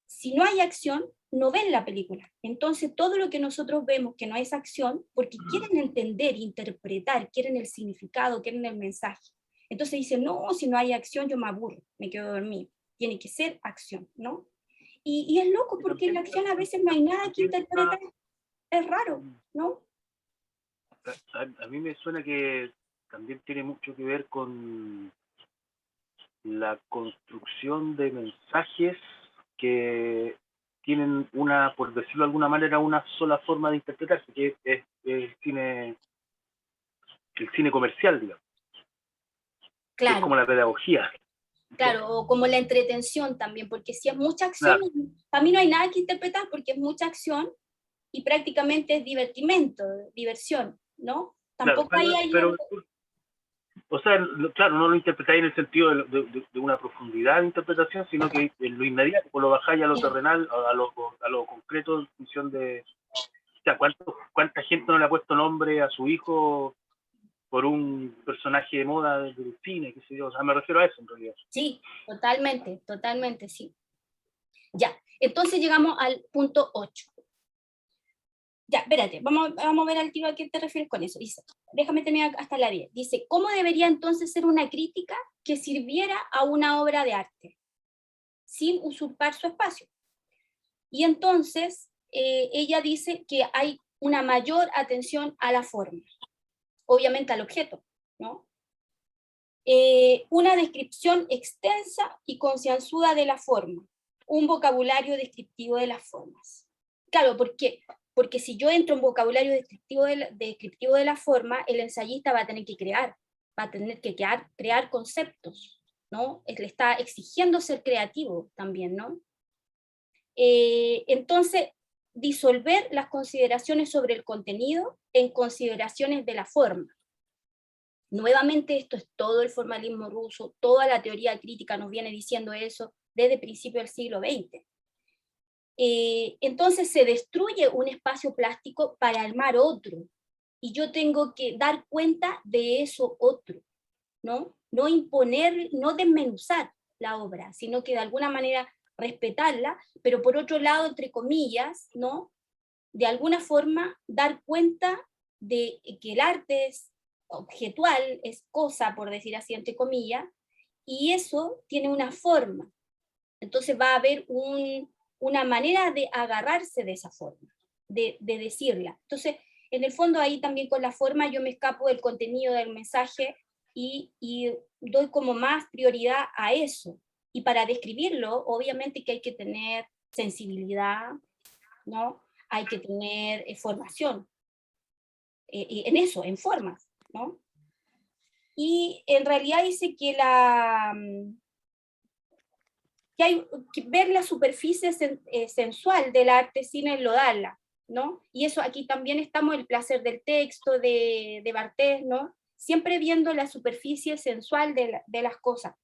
si no hay acción, no ven la película. Entonces todo lo que nosotros vemos que no es acción, porque quieren entender, interpretar, quieren el significado, quieren el mensaje. Entonces dicen, no, si no hay acción yo me aburro, me quedo dormido. Tiene que ser acción, ¿no? Y es loco porque en la acción a veces no hay nada que interpretar. Es raro, ¿no? A mí me suena que también tiene mucho que ver con la construcción de mensajes que tienen una, por decirlo de alguna manera, una sola forma de interpretarse, que es el cine comercial, digamos, que es Claro, como la pedagogía. claro, o como la entretención también, porque si es mucha acción, Claro, para mí no hay nada que interpretar porque es mucha acción y prácticamente es divertimento, diversión, ¿no? claro, Tampoco ahí hay pero o sea, claro, no lo interpretáis en el sentido de una profundidad de interpretación, sino que en lo inmediato, pues lo bajáis a lo terrenal, a lo concreto, en función de, o sea, cuánta gente no le ha puesto nombre a su hijo por un personaje de moda del cine, qué sé yo, o sea, me refiero a eso en realidad. Sí, totalmente, totalmente, sí. Ya, entonces llegamos al punto 8. Ya, espérate, vamos a ver al tiro a qué te refieres con eso. Dice, déjame terminar hasta la 10. Dice, ¿cómo debería entonces ser una crítica que sirviera a una obra de arte sin usurpar su espacio? Y entonces ella dice que hay una mayor atención a la forma, obviamente al objeto, ¿no? Una descripción extensa y concienzuda de la forma, un vocabulario descriptivo de las formas. Claro, ¿por qué? Porque si yo entro en vocabulario descriptivo de la forma, el ensayista va a tener que crear conceptos, ¿no? Le está exigiendo ser creativo también, ¿no? Entonces, disolver las consideraciones sobre el contenido en consideraciones de la forma. Nuevamente, esto es todo el formalismo ruso, toda la teoría crítica nos viene diciendo eso desde el principio del siglo XX. Entonces se destruye un espacio plástico para armar otro, y yo tengo que dar cuenta de eso otro, ¿no? No imponer, no desmenuzar la obra, sino que de alguna manera respetarla, pero por otro lado, entre comillas, ¿no? De alguna forma dar cuenta de que el arte es objetual, es cosa, por decir así, entre comillas, y eso tiene una forma. Entonces va a haber una manera de agarrarse de esa forma, de decirla. Entonces, en el fondo ahí también con la forma yo me escapo del contenido del mensaje y doy como más prioridad a eso. Y para describirlo, obviamente que hay que tener sensibilidad, ¿no? Hay que tener formación en eso, en formas, ¿no? Y en realidad dice que que hay que ver la superficie sensual del arte sin enlodarla, ¿no? Y eso aquí también estamos el placer del texto de Barthes, ¿no? Siempre viendo la superficie sensual de las cosas,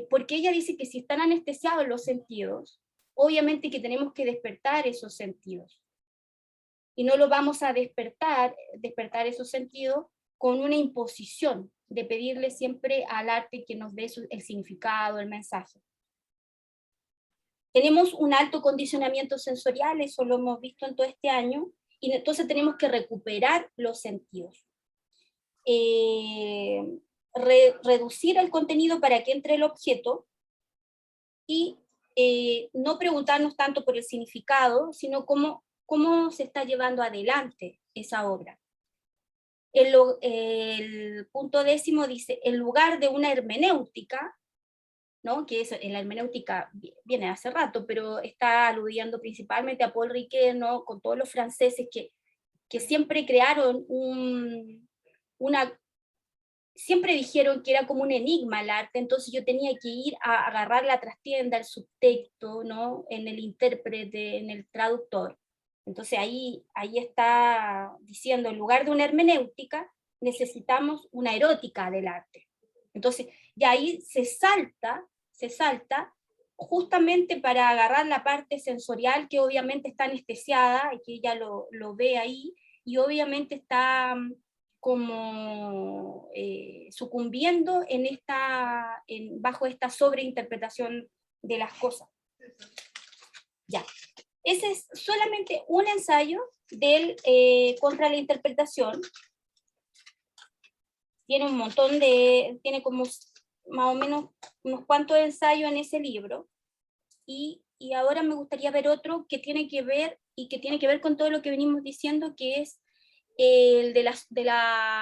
porque ella dice que si están anestesiados los sentidos, obviamente que tenemos que despertar esos sentidos. Y no lo vamos a despertar esos sentidos con una imposición de pedirle siempre al arte que nos dé el significado, el mensaje. Tenemos un alto condicionamiento sensorial, eso lo hemos visto en todo este año, y entonces tenemos que recuperar los sentidos. Reducir el contenido para que entre el objeto y no preguntarnos tanto por el significado, sino cómo se está llevando adelante esa obra. El punto 10 dice, en lugar de una hermenéutica, ¿no? Que es, en la hermenéutica viene hace rato, pero está aludiendo principalmente a Paul Ricoeur, ¿no? Con todos los franceses que siempre crearon una siempre dijeron que era como un enigma el arte, entonces yo tenía que ir a agarrar la trastienda, el subtexto, ¿no? En el intérprete, en el traductor. Entonces ahí está diciendo, en lugar de una hermenéutica, necesitamos una erótica del arte. Entonces, ya ahí se salta justamente para agarrar la parte sensorial que obviamente está anestesiada y que ella lo ve ahí, y obviamente está como sucumbiendo bajo esta sobreinterpretación de las cosas. Ya. Ese es solamente un ensayo contra la interpretación. Tiene un montón tiene como más o menos unos cuantos ensayos en ese libro, y ahora me gustaría ver otro que tiene que ver con todo lo que venimos diciendo, que es el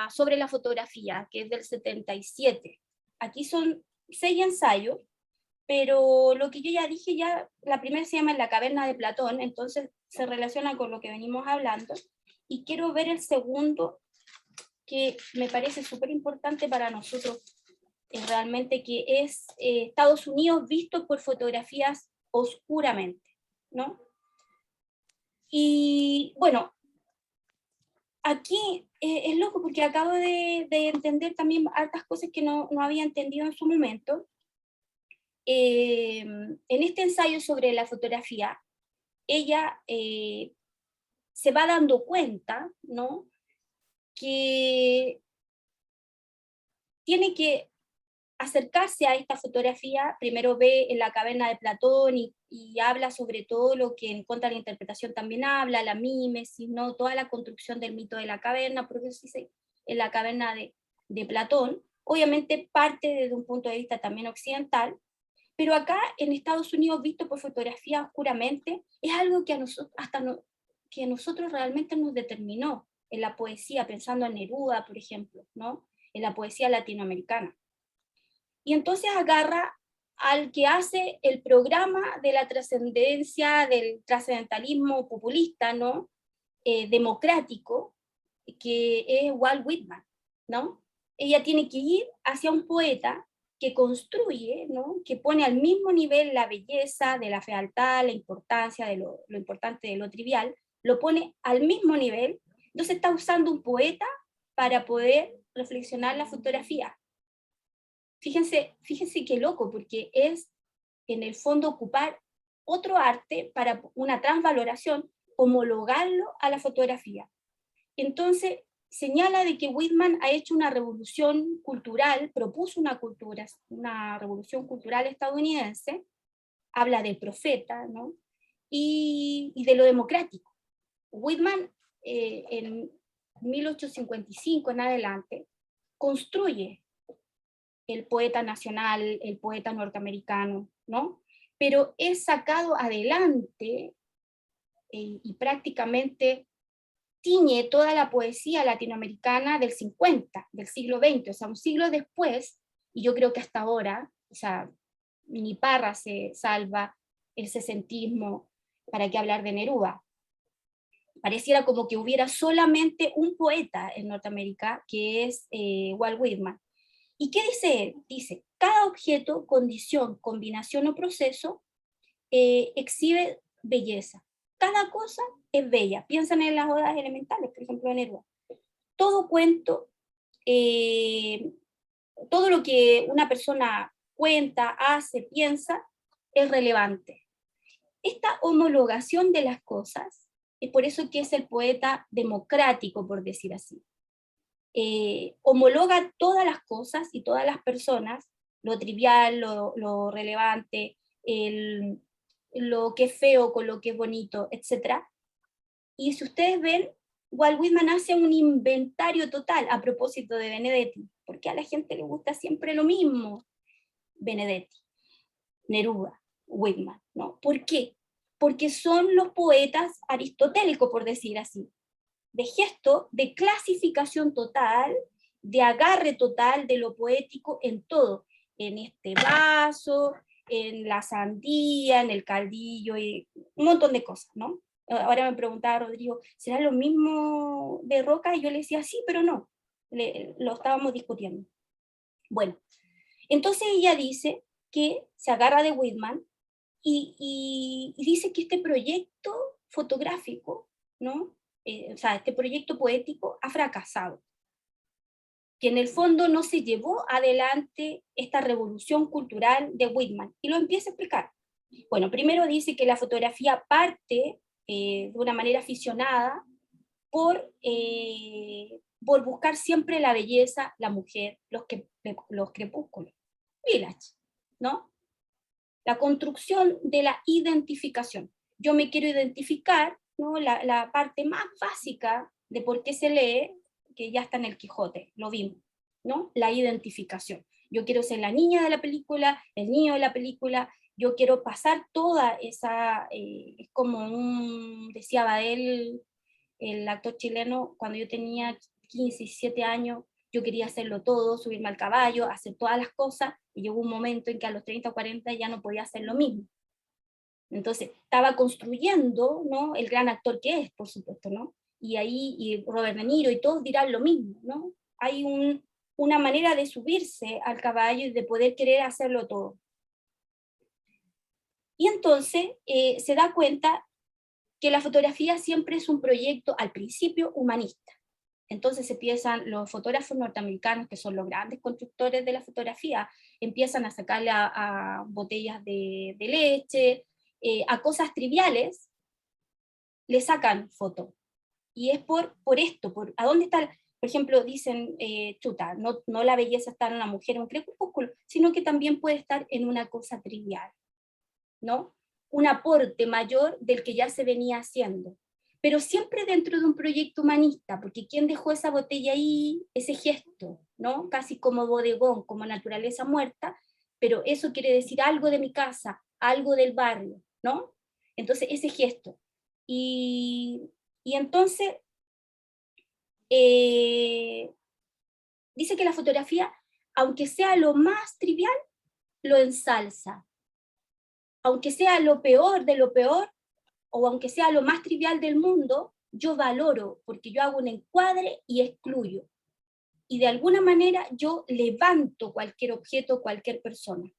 sobre la fotografía, que es del 77. Aquí son 6 ensayos, pero lo que yo ya dije, la primera se llama En la caverna de Platón, entonces se relaciona con lo que venimos hablando, y quiero ver el segundo, que me parece súper importante para nosotros, realmente, que es Estados Unidos visto por fotografías oscuramente, ¿no? Y bueno, aquí es loco porque acabo de entender también hartas cosas que no había entendido en su momento. En este ensayo sobre la fotografía, ella se va dando cuenta, ¿no?, que tiene que acercarse a esta fotografía. Primero ve En la caverna de Platón y habla sobre todo lo que en contra de la interpretación también habla, la mímesis, ¿no?, toda la construcción del mito de la caverna, porque eso dice En la caverna de Platón. Obviamente parte desde un punto de vista también occidental, pero acá en Estados Unidos visto por fotografía oscuramente es algo que que a nosotros realmente nos determinó en la poesía, pensando en Neruda, por ejemplo, ¿no?, en la poesía latinoamericana. Y entonces agarra al que hace el programa de la trascendencia, del trascendentalismo populista, ¿no?, democrático, que es Walt Whitman, ¿no? Ella tiene que ir hacia un poeta que construye, ¿no?, que pone al mismo nivel la belleza de la fealdad, la importancia de lo importante de lo trivial, lo pone al mismo nivel. Entonces está usando un poeta para poder reflexionar la fotografía. Fíjense qué loco, porque es en el fondo ocupar otro arte para una transvaloración, homologarlo a la fotografía. Entonces señala de que Whitman ha hecho una revolución cultural, propuso una revolución cultural estadounidense, habla del profeta, ¿no?, y de lo democrático. Whitman en 1855 en adelante construye el poeta nacional, el poeta norteamericano, ¿no?, pero es sacado adelante y prácticamente tiñe toda la poesía latinoamericana del 50, del siglo XX, o sea, un siglo después, y yo creo que hasta ahora, o sea, ni Parra se salva, el sesentismo, ¿para qué hablar de Neruda? Pareciera como que hubiera solamente un poeta en Norteamérica, que es Walt Whitman. ¿Y qué dice él? Dice, cada objeto, condición, combinación o proceso exhibe belleza. Cada cosa es bella. Piensan en las odas elementales, por ejemplo, de Neruda. Todo cuento, todo lo que una persona cuenta, hace, piensa, es relevante. Esta homologación de las cosas es por eso que es el poeta democrático, por decir así. Homologa todas las cosas y todas las personas, lo trivial, lo relevante, lo que es feo con lo que es bonito, etc. Y si ustedes ven, Walt Whitman hace un inventario total a propósito de Benedetti, porque a la gente le gusta siempre lo mismo. Benedetti, Neruda, Whitman, ¿no? ¿Por qué? Porque son los poetas aristotélicos, por decir así, de gesto, de clasificación total, de agarre total de lo poético en todo, en este vaso, en la sandía, en el caldillo, y un montón de cosas, ¿no? Ahora me preguntaba Rodrigo, ¿será lo mismo de Roca? Y yo le decía, sí, pero no, lo estábamos discutiendo. Bueno, entonces ella dice que se agarra de Whitman y dice que este proyecto fotográfico, ¿no? O sea, este proyecto poético ha fracasado, que en el fondo no se llevó adelante esta revolución cultural de Whitman, y lo empieza a explicar. Bueno, primero dice que la fotografía parte de una manera aficionada por buscar siempre la belleza, la mujer, los crepúsculos. Village, ¿no? La construcción de la identificación. Yo me quiero identificar, ¿no? La parte más básica de por qué se lee, que ya está en el Quijote, lo vimos, ¿no? La identificación. Yo quiero ser la niña de la película, el niño de la película, yo quiero pasar toda esa, es como decía Badel, el actor chileno, cuando yo tenía 15, 17 años, yo quería hacerlo todo, subirme al caballo, hacer todas las cosas, y llegó un momento en que a los 30 o 40 ya no podía hacer lo mismo. Entonces, estaba construyendo, ¿no? El gran actor que es, por supuesto, ¿no? Y ahí, y Robert De Niro y todos dirán lo mismo, ¿no? Hay una manera de subirse al caballo y de poder querer hacerlo todo. Y entonces se da cuenta que la fotografía siempre es un proyecto, al principio, humanista. Entonces empiezan los fotógrafos norteamericanos, que son los grandes constructores de la fotografía, empiezan a sacarle a botellas de leche, a cosas triviales, le sacan foto. Y es por esto, ¿a dónde está? Por ejemplo, dicen, chuta, no la belleza está en una mujer, en un crepúsculo, sino que también puede estar en una cosa trivial, ¿no? Un aporte mayor del que ya se venía haciendo, pero siempre dentro de un proyecto humanista, porque ¿quién dejó esa botella ahí, ese gesto, ¿no? Casi como bodegón, como naturaleza muerta, pero eso quiere decir algo de mi casa, algo del barrio, ¿no? Entonces, ese gesto. Y entonces, dice que la fotografía, aunque sea lo más trivial, lo ensalza. Aunque sea lo peor de lo peor, o aunque sea lo más trivial del mundo, yo valoro, porque yo hago un encuadre y excluyo. Y de alguna manera yo levanto cualquier objeto, cualquier persona.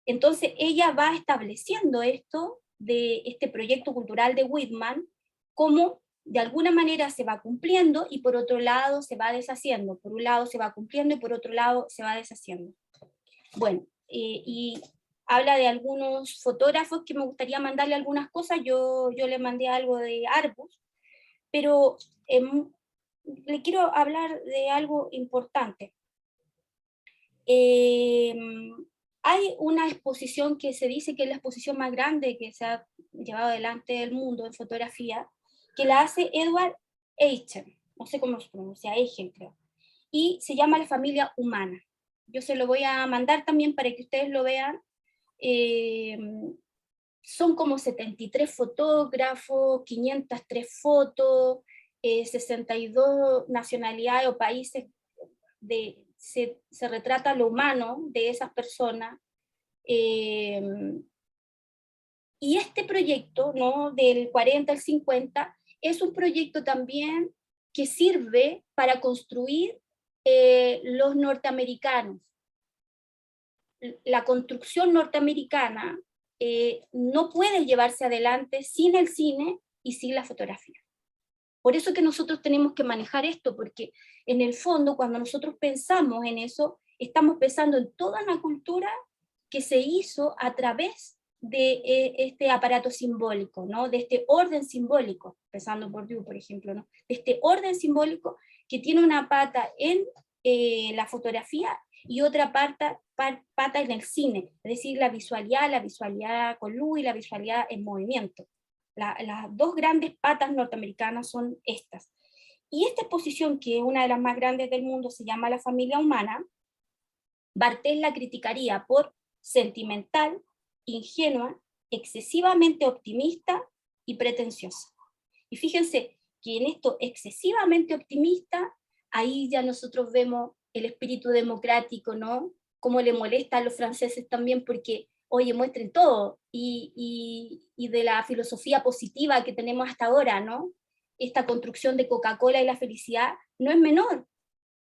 Entonces ella va estableciendo esto de este proyecto cultural de Whitman, como de alguna manera se va cumpliendo y por otro lado se va deshaciendo. Por un lado se va cumpliendo y por otro lado se va deshaciendo. Bueno, y habla de algunos fotógrafos que me gustaría mandarle algunas cosas. Yo le mandé algo de Arbus, pero le quiero hablar de algo importante. Hay una exposición que se dice que es la exposición más grande que se ha llevado adelante del mundo en fotografía, que la hace Edward Eichen, no sé cómo se pronuncia, Eichen creo, y se llama La familia humana. Yo se lo voy a mandar también para que ustedes lo vean. Son como 73 fotógrafos, 503 fotos, 62 nacionalidades o países, se retrata lo humano de esas personas. Y este proyecto, ¿no? Del 40 al 50, es un proyecto también que sirve para construir los norteamericanos. La construcción norteamericana no puede llevarse adelante sin el cine y sin la fotografía. Por eso que nosotros tenemos que manejar esto, porque en el fondo cuando nosotros pensamos en eso, estamos pensando en toda una cultura que se hizo a través de este aparato simbólico, ¿no? De este orden simbólico, empezando por Diu, por ejemplo, ¿no? De este orden simbólico que tiene una pata en la fotografía y otra pata en el cine, es decir, la visualidad con luz y la visualidad en movimiento. Las dos grandes patas norteamericanas son estas. Y esta exposición, que es una de las más grandes del mundo, se llama La familia humana. Barthes la criticaría por sentimental, ingenua, excesivamente optimista y pretenciosa. Y fíjense que en esto excesivamente optimista, ahí ya nosotros vemos el espíritu democrático, ¿no? Cómo le molesta a los franceses también, porque, oye, muestren todo, y de la filosofía positiva que tenemos hasta ahora, ¿no? Esta construcción de Coca-Cola y la felicidad no es menor,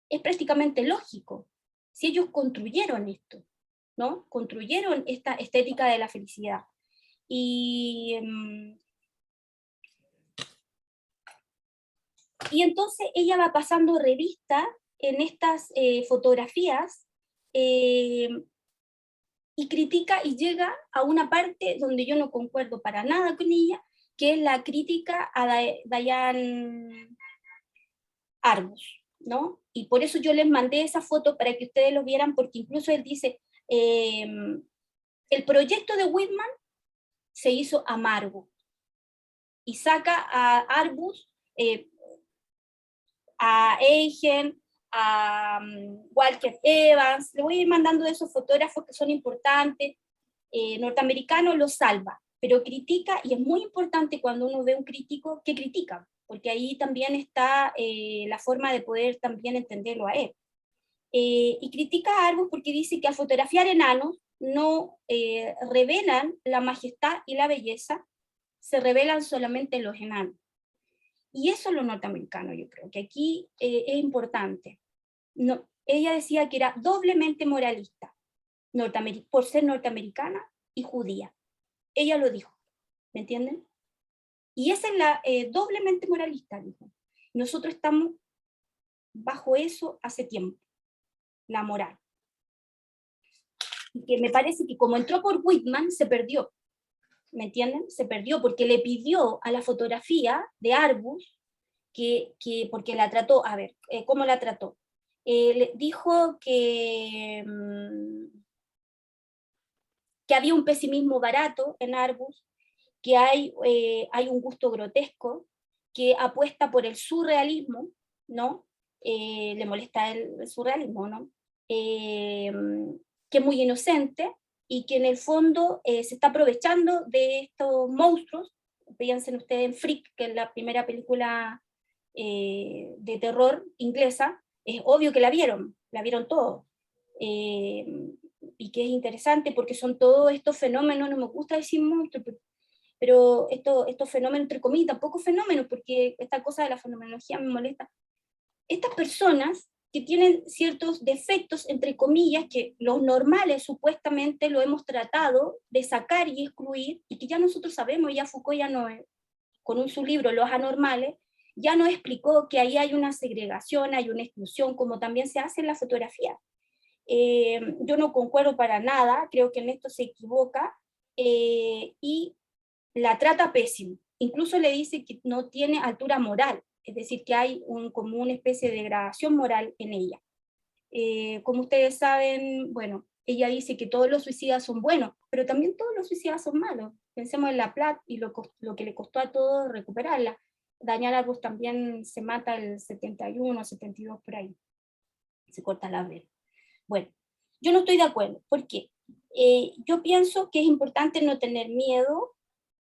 es prácticamente lógico. si ellos construyeron esto, ¿no? Construyeron esta estética de la felicidad. Y entonces ella va pasando revista en estas fotografías y critica y llega a una parte donde yo no concuerdo para nada con ella, que es la crítica a Diane Arbus, ¿no? Y por eso yo les mandé esa foto para que ustedes lo vieran, porque incluso él dice, el proyecto de Whitman se hizo amargo, y saca a Arbus, a Eichen, a Walker Evans, le voy a ir mandando de esos fotógrafos que son importantes, norteamericanos, los salva, pero critica, y es muy importante cuando uno ve un crítico que critica, porque ahí también está la forma de poder también entenderlo a él. Y critica a Arbus porque dice que al fotografiar enanos no revelan la majestad y la belleza, se revelan solamente los enanos. Y eso es lo norteamericano, yo creo, que aquí es importante. No, ella decía que era doblemente moralista, por ser norteamericana y judía. Ella lo dijo, ¿me entienden? Y esa es la doblemente moralista, dijo. Nosotros estamos bajo eso hace tiempo, la moral. Y que me parece que como entró por Whitman, se perdió. ¿Me entienden? Se perdió porque le pidió a la fotografía de Arbus porque la trató, a ver, ¿cómo la trató? Le dijo que había un pesimismo barato en Arbus, que hay un gusto grotesco, que apuesta por el surrealismo, ¿no? Le molesta el surrealismo, ¿no? Que es muy inocente, y que en el fondo se está aprovechando de estos monstruos. Piensen ustedes en Freak, que es la primera película de terror inglesa. Es obvio que la vieron todos. Y que es interesante porque son todos estos fenómenos, no me gusta decir monstruos, pero estos fenómenos, entre comillas, tampoco fenómenos, porque esta cosa de la fenomenología me molesta. Estas personas que tienen ciertos defectos, entre comillas, que los normales supuestamente lo hemos tratado de sacar y excluir, y que ya nosotros sabemos, ya Foucault ya no, con su libro Los Anormales, ya nos explicó que ahí hay una segregación, hay una exclusión, como también se hace en la fotografía. Yo no concuerdo para nada, creo que en esto se equivoca, y la trata pésimo. Incluso le dice que no tiene altura moral, es decir, que hay como una especie de degradación moral en ella. Como ustedes saben, bueno, ella dice que todos los suicidas son buenos, pero también todos los suicidas son malos. Pensemos en La Platte y lo que le costó a todos recuperarla. Daniel Arbus también se mata el 71, 72 por ahí. Se corta la vena. Bueno, yo no estoy de acuerdo. ¿Por qué? Yo pienso que es importante no tener miedo.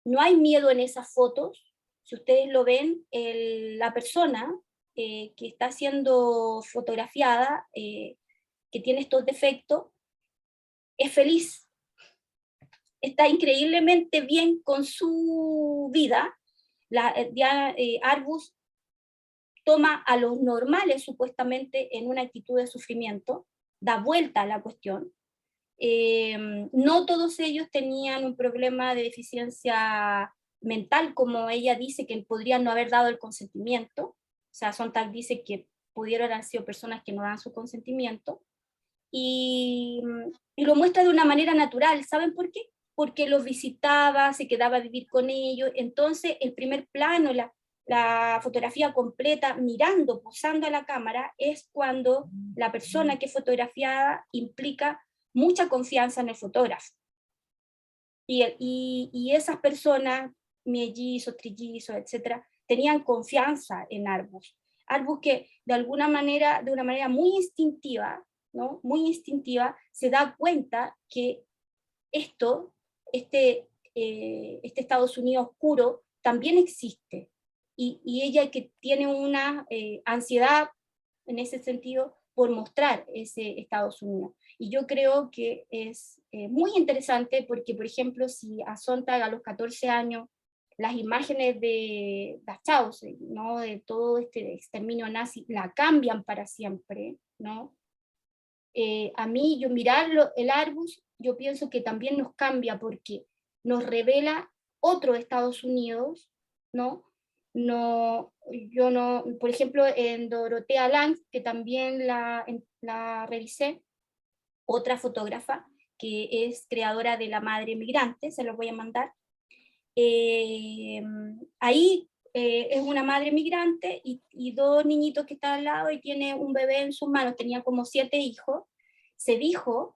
No hay miedo en esas fotos. Si ustedes lo ven, la persona que está siendo fotografiada, que tiene estos defectos, es feliz. Está increíblemente bien con su vida. Arbus toma a los normales supuestamente en una actitud de sufrimiento, da vuelta a la cuestión. No todos ellos tenían un problema de deficiencia mental, como ella dice, que podrían no haber dado el consentimiento. O sea, Sontag dice que pudieron haber sido personas que no dan su consentimiento, y lo muestra de una manera natural. ¿Saben por qué? Porque los visitaba, se quedaba a vivir con ellos. Entonces el primer plano, la fotografía completa, mirando, posando a la cámara, es cuando la persona que es fotografiada implica mucha confianza en el fotógrafo. Y esas personas, mellizos, trillizos, etcétera, tenían confianza en Arbus. Arbus, que de alguna manera, de una manera muy instintiva, ¿no? Muy instintiva, se da cuenta que este Estados Unidos oscuro también existe, y ella que tiene una ansiedad en ese sentido por mostrar ese Estados Unidos. Y yo creo que es muy interesante porque, por ejemplo, si a Sontag a los 14 años las imágenes de Dachau, ¿no? De todo este exterminio nazi, la cambian para siempre, ¿no? A mí, yo mirarlo, el Arbus, yo pienso que también nos cambia porque nos revela otro Estados Unidos, ¿no? No, yo no, por ejemplo, en Dorotea Lange, que también la revisé, otra fotógrafa que es creadora de La Madre Migrante, se los voy a mandar. Ahí es una madre migrante y dos niñitos que están al lado y tiene un bebé en sus manos, tenía como 7 hijos. Se dijo,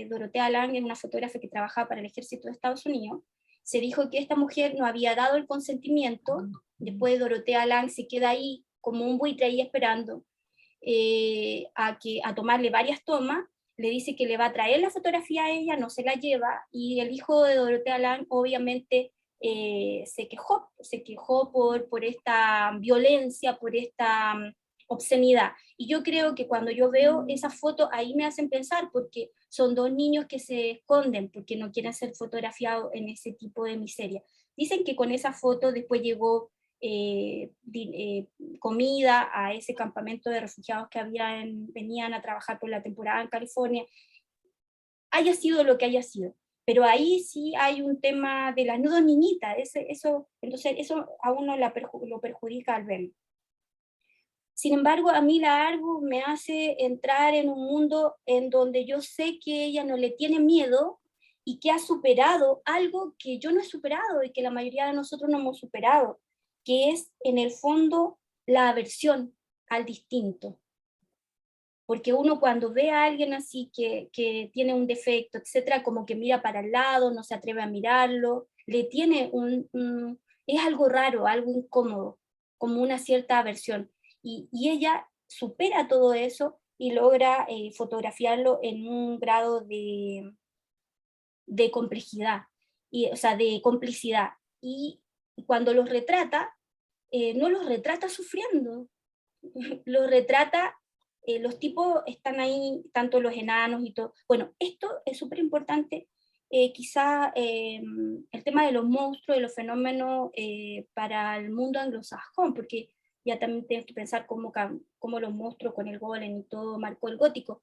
Dorotea Lange es una fotógrafa que trabajaba para el ejército de Estados Unidos, se dijo que esta mujer no había dado el consentimiento, después Dorotea Lange se queda ahí como un buitre ahí esperando a tomarle varias tomas, le dice que le va a traer la fotografía a ella, no se la lleva, y el hijo de Dorotea Lange obviamente se quejó por esta violencia, por esta obscenidad. Y yo creo que cuando yo veo esas fotos, ahí me hacen pensar, porque son dos niños que se esconden, porque no quieren ser fotografiados en ese tipo de miseria. Dicen que con esa foto después llegó comida a ese campamento de refugiados que venían a trabajar por la temporada en California, haya sido lo que haya sido. Pero ahí sí hay un tema de las dos niñitas, entonces eso a uno lo perjudica al verlo. Sin embargo, a mí la Arbus me hace entrar en un mundo en donde yo sé que ella no le tiene miedo y que ha superado algo que yo no he superado y que la mayoría de nosotros no hemos superado, que es en el fondo la aversión al distinto. Porque uno cuando ve a alguien así que tiene un defecto, etcétera, como que mira para el lado, no se atreve a mirarlo, le tiene es algo raro, algo incómodo, como una cierta aversión. Y ella supera todo eso y logra fotografiarlo en un grado de complejidad, o sea, de complicidad. Y cuando los retrata, no los retrata sufriendo, los retrata, los tipos están ahí, tanto los enanos y todo. Bueno, esto es súper importante, quizá el tema de los monstruos, de los fenómenos para el mundo anglosajón, porque ya también tienes que pensar cómo los monstruos con el golem y todo marcó el gótico.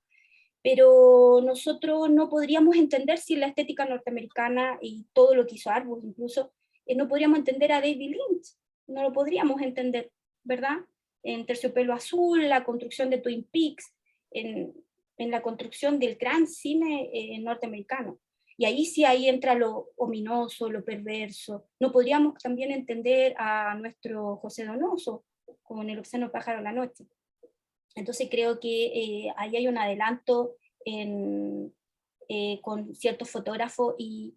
Pero nosotros no podríamos entender si la estética norteamericana y todo lo que hizo Arbus, incluso, no podríamos entender a David Lynch, no lo podríamos entender, ¿verdad? En Terciopelo Azul, la construcción de Twin Peaks, en la construcción del gran cine norteamericano. Y ahí sí, ahí entra lo ominoso, lo perverso. No podríamos también entender a nuestro José Donoso, con El obsceno pájaro de la noche. Entonces creo que ahí hay un adelanto con ciertos fotógrafos y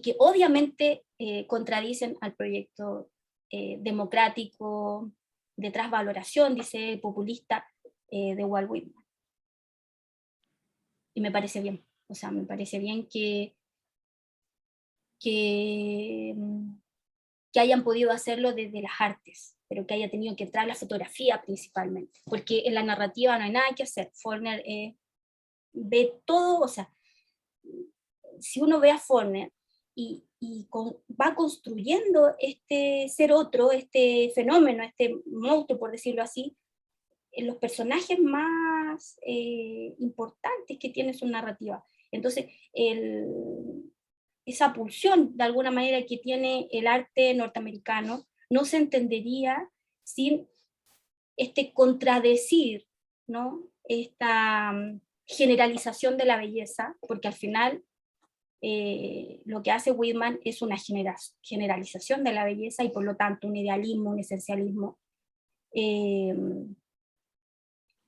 que obviamente contradicen al proyecto democrático, de transvaloración, dice populista, de Walt Whitman. Y me parece bien, o sea, me parece bien que hayan podido hacerlo desde las artes, pero que haya tenido que entrar la fotografía principalmente, porque en la narrativa no hay nada que hacer. Forner ve todo, o sea, si uno ve a Forner va construyendo este ser otro, este fenómeno, este monstruo, por decirlo así, en los personajes más importantes que tiene su narrativa. Entonces, esa pulsión, de alguna manera, que tiene el arte norteamericano, no se entendería sin contradecir, ¿no? Esta generalización de la belleza, porque al final lo que hace Whitman es una generalización de la belleza y por lo tanto un idealismo, un esencialismo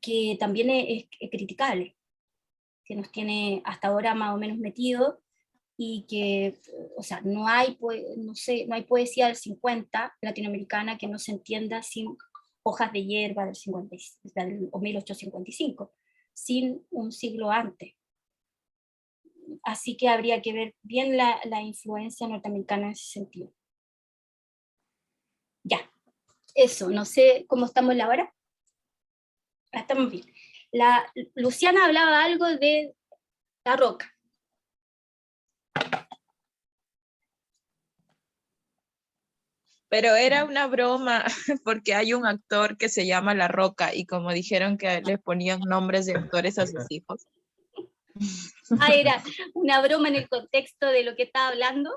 que también es criticable, que nos tiene hasta ahora más o menos metidos y que, o sea, no hay poesía del 50 latinoamericana que no se entienda sin Hojas de hierba o 1855, sin un siglo antes. Así que habría que ver bien la influencia norteamericana en ese sentido. Ya, eso, no sé cómo estamos la hora. Estamos bien. Luciana hablaba algo de la roca. Pero era una broma, porque hay un actor que se llama La Roca, y como dijeron que les ponían nombres de actores a sus hijos. Ah, era una broma en el contexto de lo que estaba hablando.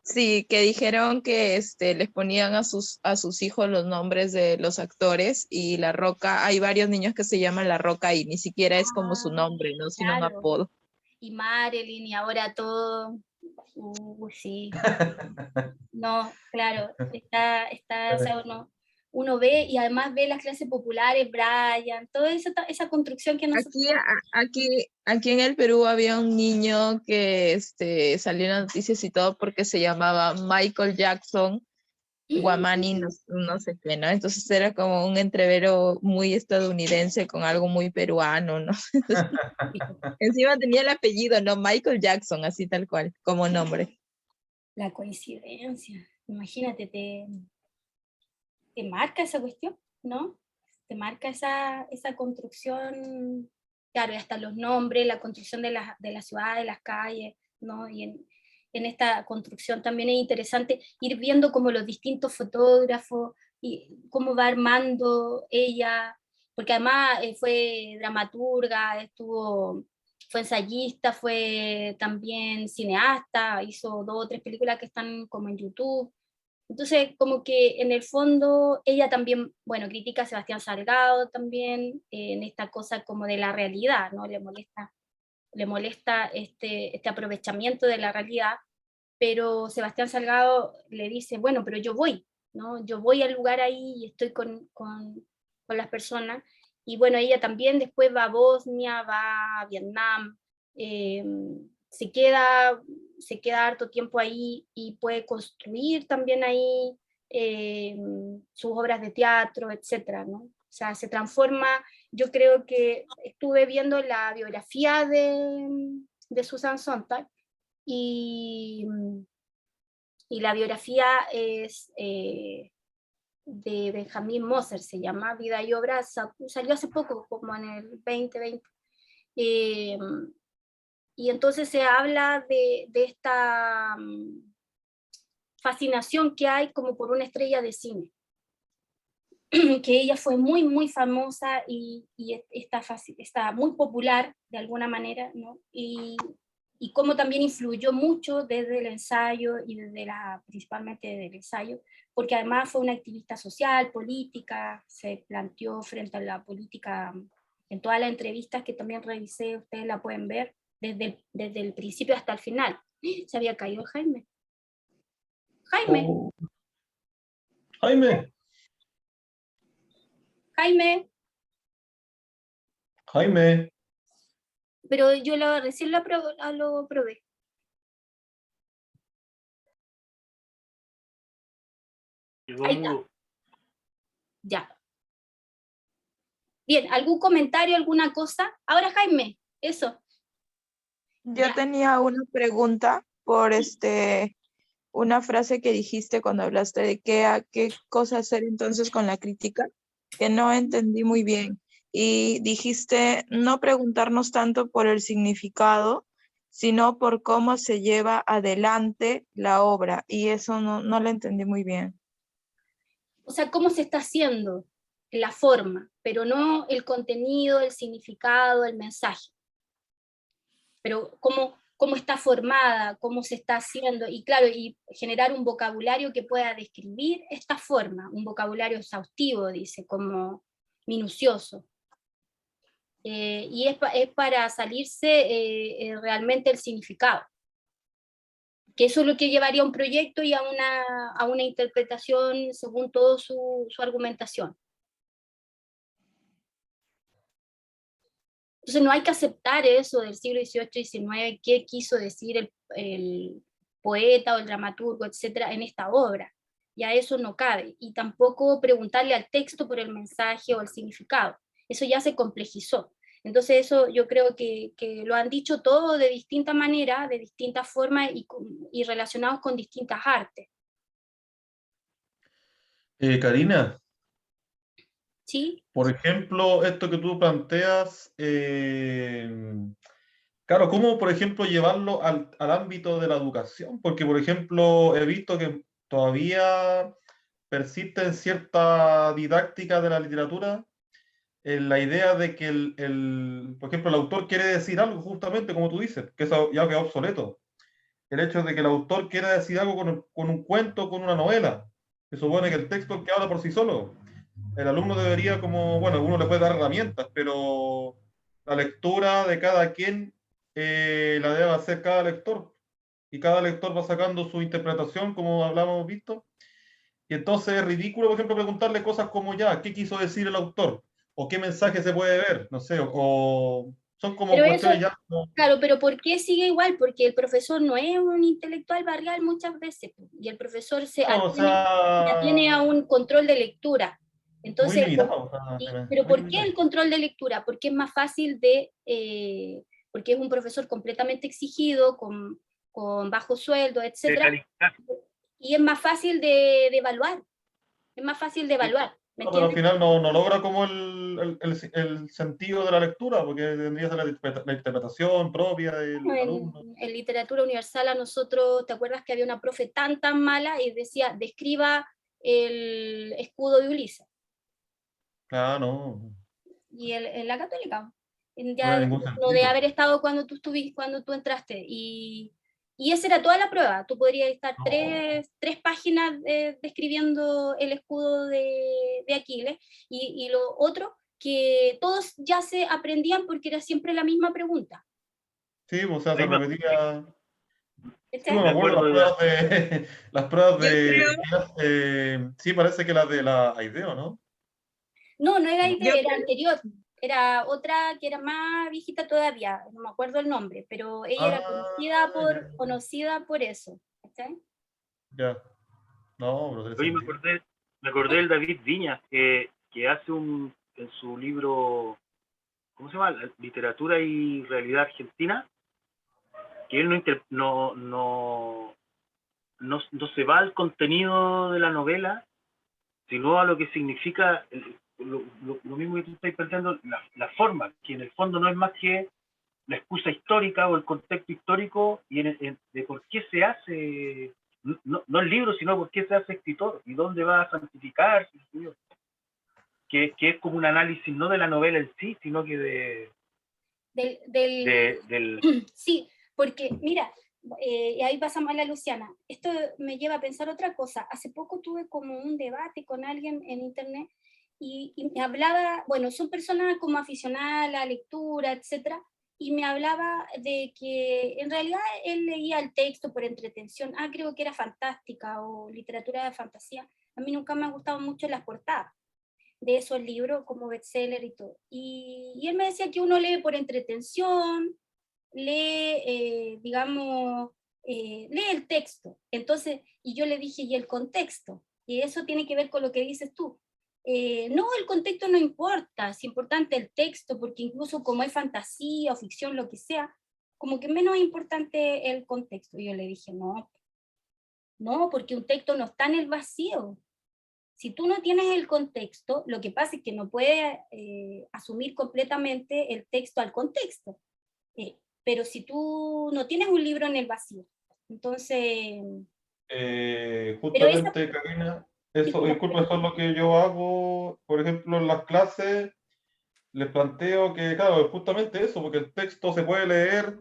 Sí, que dijeron que les ponían a sus hijos los nombres de los actores, y La Roca, hay varios niños que se llaman La Roca y ni siquiera es como su nombre, ¿no? Sino un Claro. apodo. Y Marilyn, y ahora todo. Sí. No, claro, o sea, uno ve, y además ve las clases populares, Brian, toda esa construcción que nosotros... Aquí en el Perú había un niño que salió en las noticias y todo porque se llamaba Michael Jackson Guamani, no sé qué, ¿no? Entonces era como un entrevero muy estadounidense con algo muy peruano, ¿no? Encima tenía el apellido, ¿no? Michael Jackson, así tal cual, como nombre. La coincidencia, imagínate, te marca esa cuestión, ¿no? Te marca esa construcción, claro, y hasta los nombres, la construcción de la ciudad, de las calles, ¿no? Y en esta construcción también es interesante ir viendo como los distintos fotógrafos y cómo va armando ella, porque además fue dramaturga, fue ensayista, fue también cineasta, hizo 2 o 3 películas que están como en YouTube. Entonces, como que en el fondo ella también, bueno, critica a Sebastián Salgado también, en esta cosa como de la realidad, ¿no? Le molesta este aprovechamiento de la realidad, pero Sebastián Salgado le dice, bueno, pero yo voy, ¿no? Yo voy al lugar ahí y estoy con las personas. Y bueno, ella también después va a Bosnia, va a Vietnam, eh, se queda, se queda harto tiempo ahí y puede construir también ahí sus obras de teatro, etcétera, ¿no? O sea, se transforma, yo creo que estuve viendo la biografía de Susan Sontag y la biografía es de Benjamin Moser, se llama Vida y Obra, salió hace poco, como en el 2020. Y entonces se habla de esta fascinación que hay como por una estrella de cine, que ella fue muy, muy famosa y está muy popular de alguna manera, ¿no? Y cómo también influyó mucho desde el ensayo y principalmente del ensayo, porque además fue una activista social, política, se planteó frente a la política en todas las entrevistas que también revisé, ustedes la pueden ver, desde el principio hasta el final. Se había caído Jaime. Jaime. Oh. Jaime. Jaime. Jaime. Pero yo recién lo probé. Ahí está. Ya. Bien, ¿algún comentario, alguna cosa? Ahora Jaime, eso. Yo Ya. tenía una pregunta por una frase que dijiste cuando hablaste de qué cosa hacer entonces con la crítica, que no entendí muy bien. Y dijiste no preguntarnos tanto por el significado, sino por cómo se lleva adelante la obra. Y eso no lo entendí muy bien. O sea, cómo se está haciendo, la forma, pero no el contenido, el significado, el mensaje. Pero cómo está formada, cómo se está haciendo, y claro, y generar un vocabulario que pueda describir esta forma, un vocabulario exhaustivo, dice, como minucioso. Y es para salirse realmente el significado. Que eso es lo que llevaría a un proyecto y a una interpretación según toda su argumentación. Entonces no hay que aceptar eso del siglo XVIII y XIX, qué quiso decir el poeta o el dramaturgo, etcétera, en esta obra. Ya eso no cabe. Y tampoco preguntarle al texto por el mensaje o el significado. Eso ya se complejizó. Entonces eso yo creo que lo han dicho todo de distinta manera, de distintas formas y relacionados con distintas artes. Karina, ¿Sí? por ejemplo, esto que tú planteas, claro, ¿cómo, por ejemplo, llevarlo al ámbito de la educación? Porque, por ejemplo, he visto que todavía persiste en cierta didáctica de la literatura en la idea de que por ejemplo, el autor quiere decir algo justamente como tú dices, que eso ya queda obsoleto. El hecho de que el autor quiera decir algo con un cuento, con una novela. Se supone que el texto es el que habla por sí solo. El alumno debería como, bueno, uno le puede dar herramientas, pero la lectura de cada quien la debe hacer cada lector. Y cada lector va sacando su interpretación, como hablábamos visto. Y entonces es ridículo, por ejemplo, preguntarle cosas como ya, ¿qué quiso decir el autor? O qué mensaje se puede ver, no sé, o son como Pero eso, cuestiones ya... claro, pero ¿por qué sigue igual? Porque el profesor no es un intelectual barrial muchas veces, po, y el profesor se No, o atiene a sea, un control de lectura. muy Entonces, limitado. O sea, pero muy ¿por qué el limitado. control de lectura? Porque es más fácil porque es un profesor completamente exigido, con bajo sueldo, De etcétera, calidad. y es más fácil de evaluar, es más fácil de evaluar, ¿me No, pero al entiendes? final no logra como el sentido de la lectura, porque tendría que ser la interpretación propia del alumno. En literatura universal a nosotros, ¿te acuerdas que había una profe tan mala y decía, describa el escudo de Ulises? Claro, no, Y en la católica, no tiene ya ningún no de sentido. haber estado cuando tú estuviste, cuando tú entraste. Y esa era toda la prueba. Tú podrías estar No. tres páginas describiendo el escudo de Aquiles, y lo otro, que todos ya se aprendían porque era siempre la misma pregunta. Sí, pues, o sea, se Ahí repetía. Sí, ¿Cachai? bueno, me me acuerdo acuerdo las de pruebas de las pruebas Yo creo, sí, parece que las de la AIDEO, ¿no? No, no era yo idea, era creo, anterior. Era otra que era más viejita todavía, no me acuerdo el nombre, pero ella era Ah, ya, conocida por eso. ¿Cachai? ya. No, pero tiene Oye, sentido. me acordé del David Viñas, que hace en su libro, ¿cómo se llama? Literatura y Realidad Argentina, que él no se va al contenido de la novela, sino a lo que significa lo mismo que tú estás planteando, la forma, que en el fondo no es más que la excusa histórica o el contexto histórico de por qué se hace, no el libro, sino por qué se hace escritor y dónde va a santificarse, que es como un análisis no de la novela en sí, sino que del... Sí, porque mira, y ahí pasamos a la Luciana. Esto me lleva a pensar otra cosa. Hace poco tuve como un debate con alguien en internet y me hablaba, bueno, son personas como aficionadas a la lectura, etcétera, y me hablaba de que en realidad él leía el texto por entretención. Creo que era fantástica o literatura de fantasía. A mí nunca me han gustado mucho las portadas de esos libros como bestseller y todo. Y él me decía que uno lee por entretención, lee, digamos, lee el texto. Entonces, y yo le dije, ¿y el contexto? Y eso tiene que ver con lo que dices tú. No, el contexto no importa, es importante el texto, porque incluso como es fantasía o ficción, lo que sea, como que menos importante el contexto. Y yo le dije, no, porque un texto no está en el vacío. Si tú no tienes el contexto, lo que pasa es que no puedes asumir completamente el texto al contexto. Pero si tú no tienes un libro en el vacío, entonces, pero esa, Justamente, Karina, eso, disculpa, disculpa, eso es lo que yo hago, por ejemplo, en las clases, les planteo que, claro, es justamente eso, porque el texto se puede leer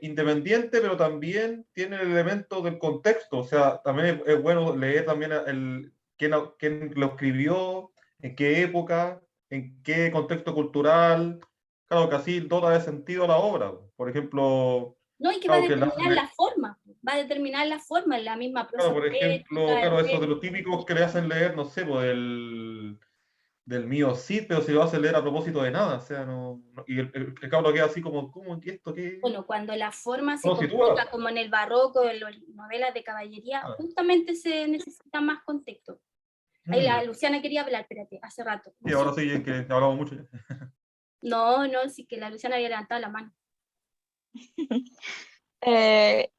independiente, pero también tiene el elemento del contexto. O sea, también es bueno leer también quién lo escribió, en qué época, en qué contexto cultural. Claro que así dota de sentido a la obra. Por ejemplo, no, y que va a claro que determinar la forma, la misma claro, prosa por ejemplo, poética, claro, eso de el los típicos que le hacen leer, no sé, pues del mío sí, pero si lo hace leer a propósito de nada, o sea, y el cabro queda así como, ¿cómo que esto qué? bueno, cuando la forma se No complica, sitúa. como en el barroco, en las novelas de caballería, Ah, justamente se necesita más contexto. Ahí la mm. Luciana quería hablar, espérate, hace rato. Sí, ahora sí es que hablamos mucho. No, sí que la Luciana había levantado la mano.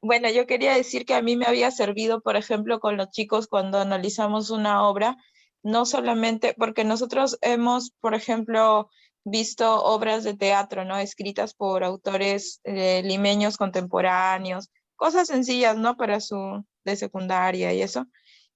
bueno, yo quería decir que a mí me había servido, por ejemplo, con los chicos cuando analizamos una obra, no solamente porque nosotros hemos, por ejemplo, visto obras de teatro, ¿no? Escritas por autores limeños contemporáneos, cosas sencillas, ¿no? Para su de secundaria y eso.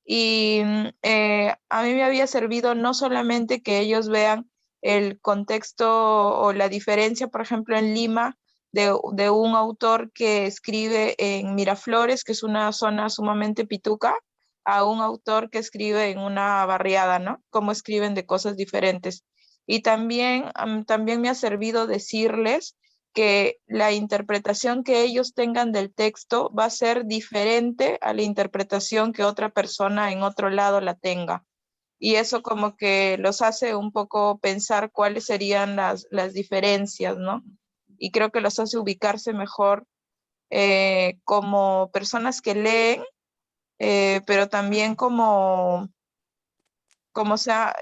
Y a mí me había servido no solamente que ellos vean el contexto o la diferencia, por ejemplo, en Lima, de un autor que escribe en Miraflores, que es una zona sumamente pituca, a un autor que escribe en una barriada, ¿no? Cómo escriben de cosas diferentes. Y también, también me ha servido decirles que la interpretación que ellos tengan del texto va a ser diferente a la interpretación que otra persona en otro lado la tenga. Y eso como que los hace un poco pensar cuáles serían las diferencias, ¿no? Y creo que los hace ubicarse mejor como personas que leen, pero también como sea,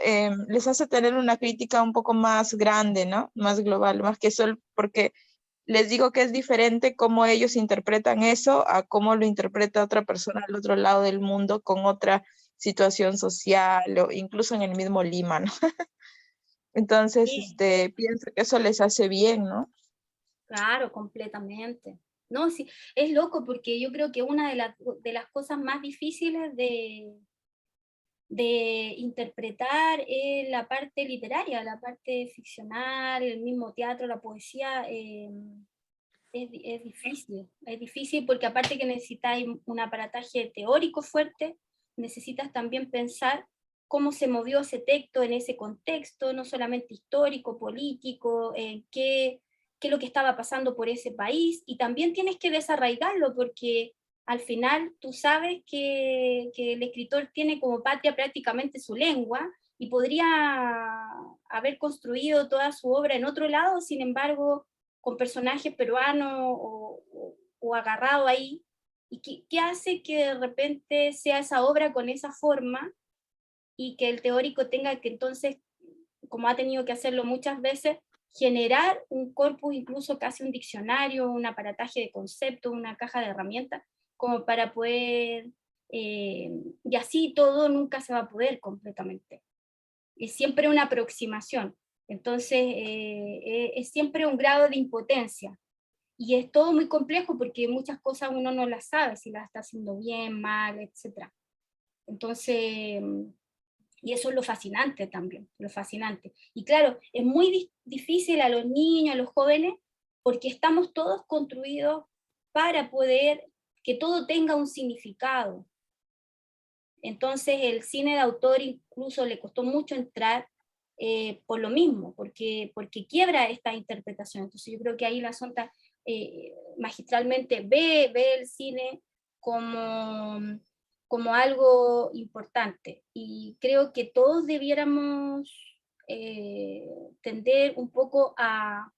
les hace tener una crítica un poco más grande, ¿no? Más global, más que eso, porque les digo que es diferente cómo ellos interpretan eso a cómo lo interpreta otra persona al otro lado del mundo con otra situación social o incluso en el mismo Lima, ¿no? Entonces, Sí, pienso que eso les hace bien, ¿no? claro, completamente. No, sí, es loco porque yo creo que una de las cosas más difíciles de interpretar la parte literaria, la parte ficcional, el mismo teatro, la poesía, es difícil porque aparte que necesitas un aparataje teórico fuerte, necesitas también pensar cómo se movió ese texto en ese contexto, no solamente histórico, político, qué es lo que estaba pasando por ese país, y también tienes que desarraigarlo porque al final tú sabes que el escritor tiene como patria prácticamente su lengua y podría haber construido toda su obra en otro lado, sin embargo, con personajes peruanos o agarrado ahí, y qué hace que de repente sea esa obra con esa forma y que el teórico tenga que entonces, como ha tenido que hacerlo muchas veces, generar un corpus, incluso casi un diccionario, un aparataje de conceptos, una caja de herramientas, como para poder, y así todo nunca se va a poder completamente. Es siempre una aproximación. Entonces, es siempre un grado de impotencia. Y es todo muy complejo porque muchas cosas uno no las sabe, si las está haciendo bien, mal, etc. Entonces, y eso es lo fascinante también, lo fascinante. Y claro, es muy difícil a los niños, a los jóvenes, porque estamos todos construidos para poder que todo tenga un significado. Entonces el cine de autor incluso le costó mucho entrar por lo mismo, porque quiebra esta interpretación. Entonces yo creo que ahí la Sonta magistralmente ve el cine como algo importante. Y creo que todos debiéramos tender un poco a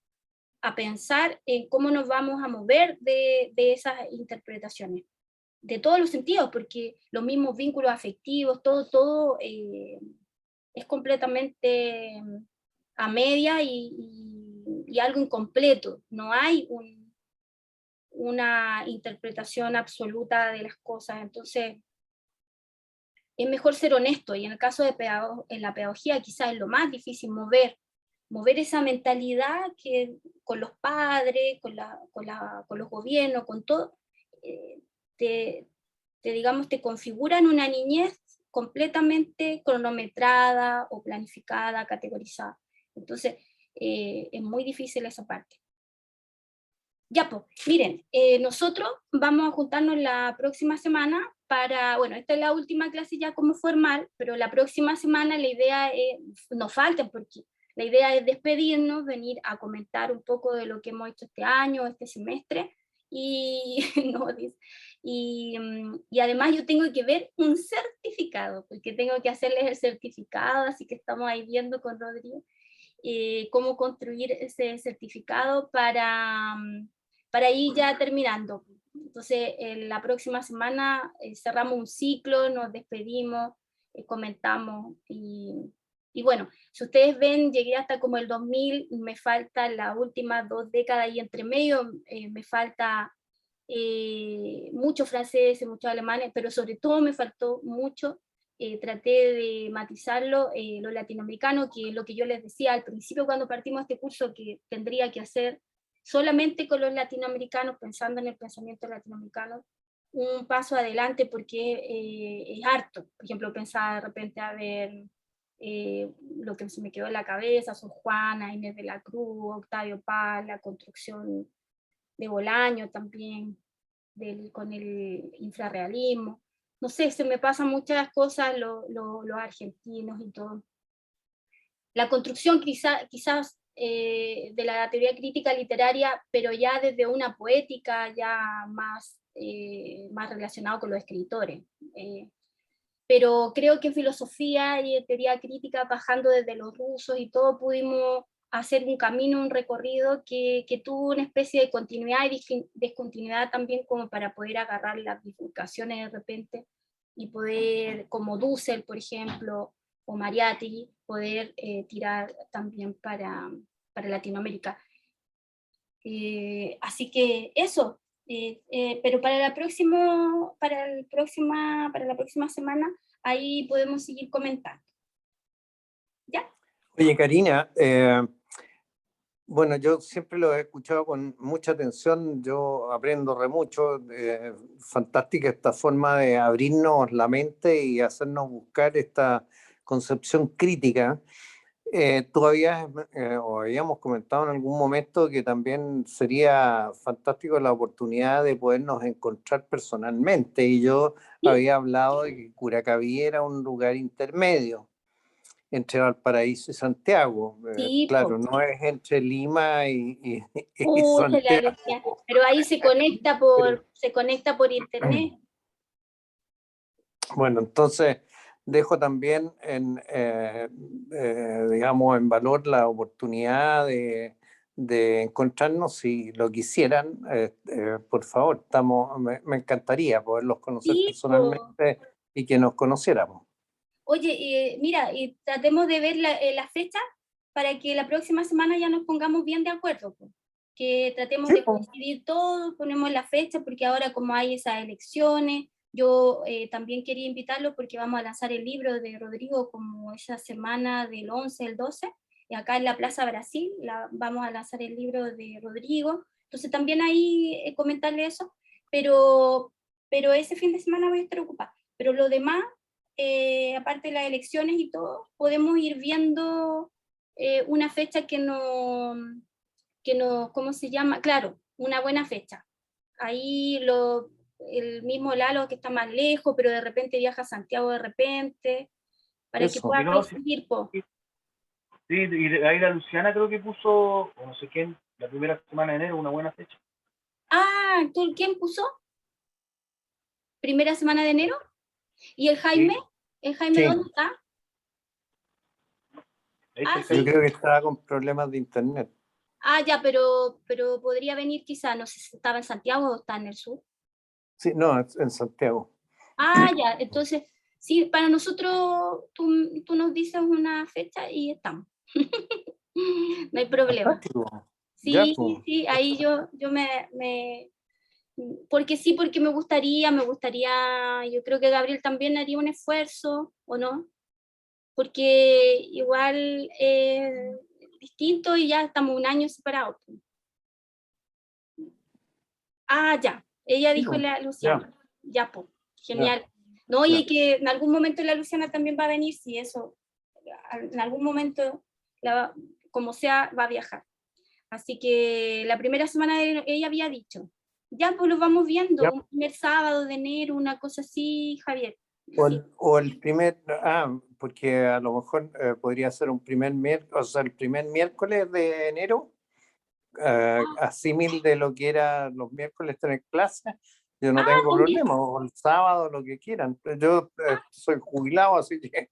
pensar en cómo nos vamos a mover de esas interpretaciones de todos los sentidos, porque los mismos vínculos afectivos, todo es completamente a media y algo incompleto. No hay una interpretación absoluta de las cosas. Entonces, es mejor ser honesto, y en el caso de en la pedagogía quizás es lo más difícil mover esa mentalidad que con los padres, con los gobiernos, con todo, te, digamos, te configuran una niñez completamente cronometrada o planificada, categorizada. Entonces, es muy difícil esa parte. Ya, pues, miren, nosotros vamos a juntarnos la próxima semana para, bueno, esta es la última clase ya como formal, pero la próxima semana la idea es, nos falta porque la idea es despedirnos, venir a comentar un poco de lo que hemos hecho este año, este semestre, y, no, y además yo tengo que ver un certificado, porque tengo que hacerles el certificado, así que estamos ahí viendo con Rodrigo cómo construir ese certificado para ir ya terminando. Entonces, la próxima semana cerramos un ciclo, nos despedimos, comentamos y bueno, si ustedes ven, llegué hasta como el 2000, me falta las últimas 2 décadas y entre medio me falta mucho francés, mucho alemán, pero sobre todo me faltó mucho, traté de matizarlo, lo latinoamericano, que es lo que yo les decía al principio cuando partimos este curso que tendría que hacer solamente con los latinoamericanos, pensando en el pensamiento latinoamericano, un paso adelante porque es harto. Por ejemplo, pensaba de repente a ver lo que se me quedó en la cabeza, Sor Juana, Inés de la Cruz, Octavio Paz, la construcción de Bolaño también, con el infrarrealismo. No sé, se me pasan muchas cosas, los argentinos y todo. La construcción quizás de la teoría crítica literaria, pero ya desde una poética ya más relacionado con los escritores. Pero creo que en filosofía y en teoría crítica, bajando desde los rusos y todo, pudimos hacer un camino, un recorrido que tuvo una especie de continuidad y descontinuidad también, como para poder agarrar las bifurcaciones de repente y poder, como Dussel, por ejemplo, o Mariátegui, poder tirar también para Latinoamérica. Así que eso, pero para la próxima semana, ahí podemos seguir comentando. ¿Ya? Oye, Karina, bueno, yo siempre lo he escuchado con mucha atención, yo aprendo re mucho, fantástica esta forma de abrirnos la mente y hacernos buscar esta concepción crítica. Tú habías, o habíamos comentado en algún momento que también sería fantástico la oportunidad de podernos encontrar personalmente, y yo había hablado de que Curacaví era un lugar intermedio entre Valparaíso y Santiago. Sí, claro, no es entre Lima y Santiago. Pero ahí se conecta por internet. Bueno, entonces dejo también digamos, en valor la oportunidad de encontrarnos, si lo quisieran, por favor, me encantaría poderlos conocer personalmente y que nos conociéramos. Oye, mira, tratemos de ver la fecha para que la próxima semana ya nos pongamos bien de acuerdo, que tratemos de coincidir todos, ponemos la fecha, porque ahora como hay esas elecciones, yo también quería invitarlo porque vamos a lanzar el libro de Rodrigo como esa semana del 11 al 12, y acá en la Plaza Brasil vamos a lanzar el libro de Rodrigo, entonces también ahí comentarle eso, pero ese fin de semana voy a estar ocupada, pero lo demás, aparte de las elecciones y todo, podemos ir viendo una fecha que no, ¿cómo se llama? Claro, una buena fecha. Ahí el mismo Lalo que está más lejos, pero de repente viaja a Santiago de repente, para que pueda coincidir. Sí, y ahí la Luciana creo que puso, o no sé quién, la primera semana de enero, una buena fecha. Ah, ¿quién puso? ¿Primera semana de enero? ¿Y el Jaime? Sí. ¿El Jaime dónde está? Yo creo que estaba con problemas de internet. Ah, ya, pero podría venir quizá, no sé si estaba en Santiago o está en el sur. Sí, no, en Santiago. Ah, ya, entonces, sí, para nosotros tú nos dices una fecha y estamos. No hay problema. Sí, sí, ahí yo porque me gustaría, yo creo que Gabriel también haría un esfuerzo, ¿o no? Porque igual es distinto y ya estamos un año separados. Ah, ya, ella dijo la Luciana. Ya, pues, genial. No, y que en algún momento la Luciana también va a venir, si eso, en algún momento, como sea, va a viajar. Así que la primera semana ella había dicho, ya pues lo vamos viendo, un primer sábado de enero, una cosa así, Javier. O el primer, porque a lo mejor podría ser un primer miércoles, o sea, el primer miércoles de enero, asímil de lo que era los miércoles tener clases, yo no tengo problema, o el sábado, lo que quieran. Yo soy jubilado, así que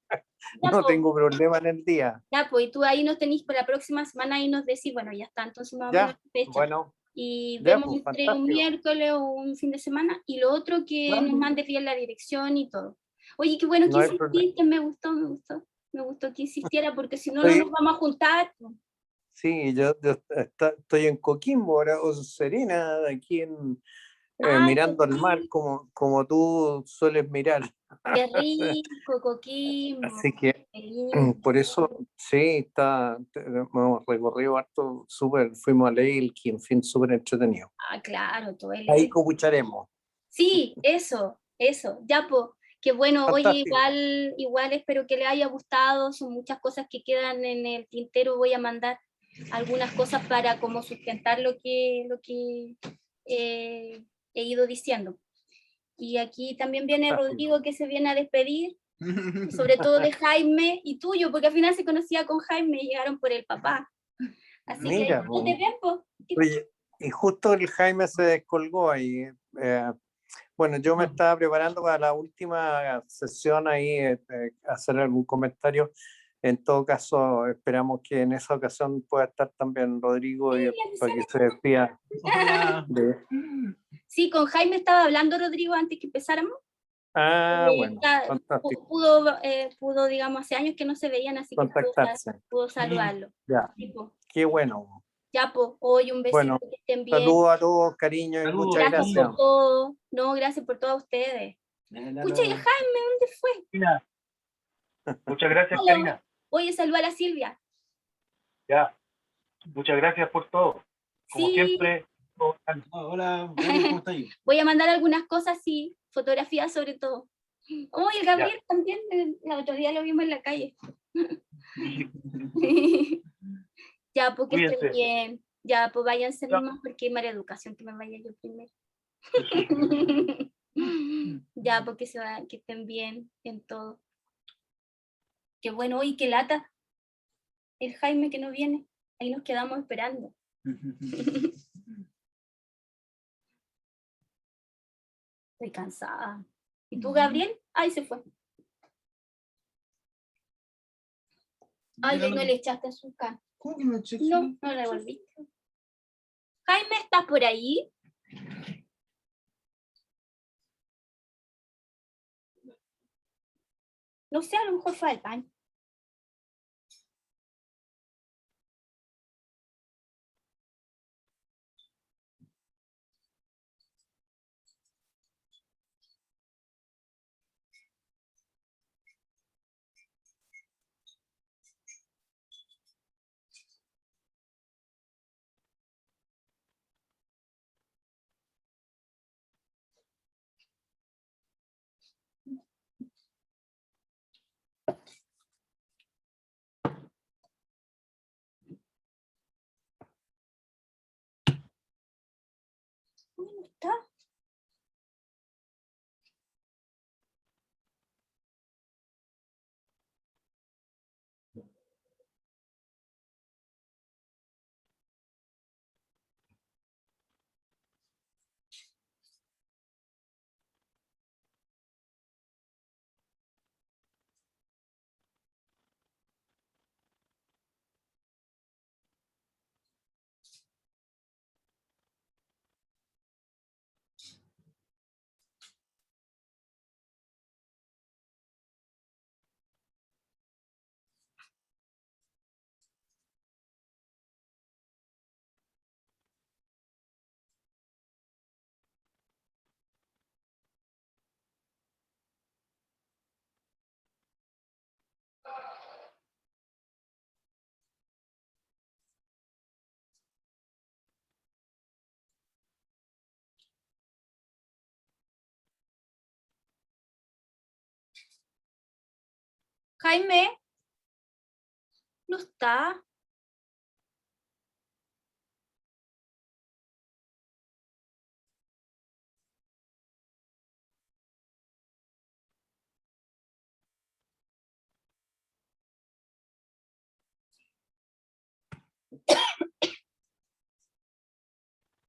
no tengo problema en el día. Ya, pues, y tú ahí nos tenés para la próxima semana y nos decís, bueno, ya está, entonces vamos a poner fecha. Bueno, y vemos entre un miércoles o un fin de semana, y lo otro que nos mandes bien la dirección y todo. Oye, qué bueno que insististe, me gustó que insistiera, porque si no, no nos vamos a juntar. Sí, yo estoy en Coquimbo, ahora, o Serena, aquí mirando al mar como tú sueles mirar. Qué rico, Coquimbo. Así que Qué lindo. por eso, sí, hemos recorrido harto, súper, fuimos a Leilki, en fin, súper entretenido. Ah, claro, todo el... Ahí copucharemos. Sí, eso, ya, pues, qué bueno. Oye, Fantástico. igual espero que le haya gustado, son muchas cosas que quedan en el tintero, voy a mandar algunas cosas para como sustentar lo que he ido diciendo. Y aquí también viene Fantástico. Rodrigo, que se viene a despedir, sobre todo de Jaime y tuyo, porque al final se conocía con Jaime y llegaron por el papá. Así Mira, que no te ven, po. oye, y justo el Jaime se descolgó ahí. Bueno, yo me estaba preparando para la última sesión ahí, hacer algún comentario. En todo caso, esperamos que en esa ocasión pueda estar también Rodrigo para que se despida. Hola. Sí, con Jaime estaba hablando Rodrigo antes que empezáramos. Bueno, fantástico. Pudo, digamos, hace años que no se veían, así que Contactarse. pudo saludarlo. Ya, Sí, po. qué bueno. Ya, pues, hoy un besito, Bueno, que estén bien. saludos a todos, cariño, y Saludos, muchas Gracias gracias. por todo. No, gracias por todo a ustedes. Pucha, ¿y Jaime dónde fue? Karina. Muchas gracias, Hola. Karina. Oye, saludar a Silvia. Ya. Muchas gracias por todo. Como Sí. siempre. Hola, ¿cómo estás? Voy a mandar algunas cosas, sí, fotografías sobre todo. Oh, y el Gabriel también, el otro día lo vimos en la calle. Ya, porque estén Cuídense. bien. Ya, pues váyanse Ya. nomás porque hay mala educación que me vaya yo primero. Ya, porque que estén bien en todo. Qué bueno, y qué lata. El Jaime que no viene. Ahí nos quedamos esperando. Estoy cansada. ¿Y tú, Gabriel? Ay, se fue. Ay, no le echaste azúcar. ¿Cómo que no eché No, no le devolviste. Jaime, ¿estás por ahí? No sé, a lo mejor fue al baño. ¿Dónde está? Jaime. No está.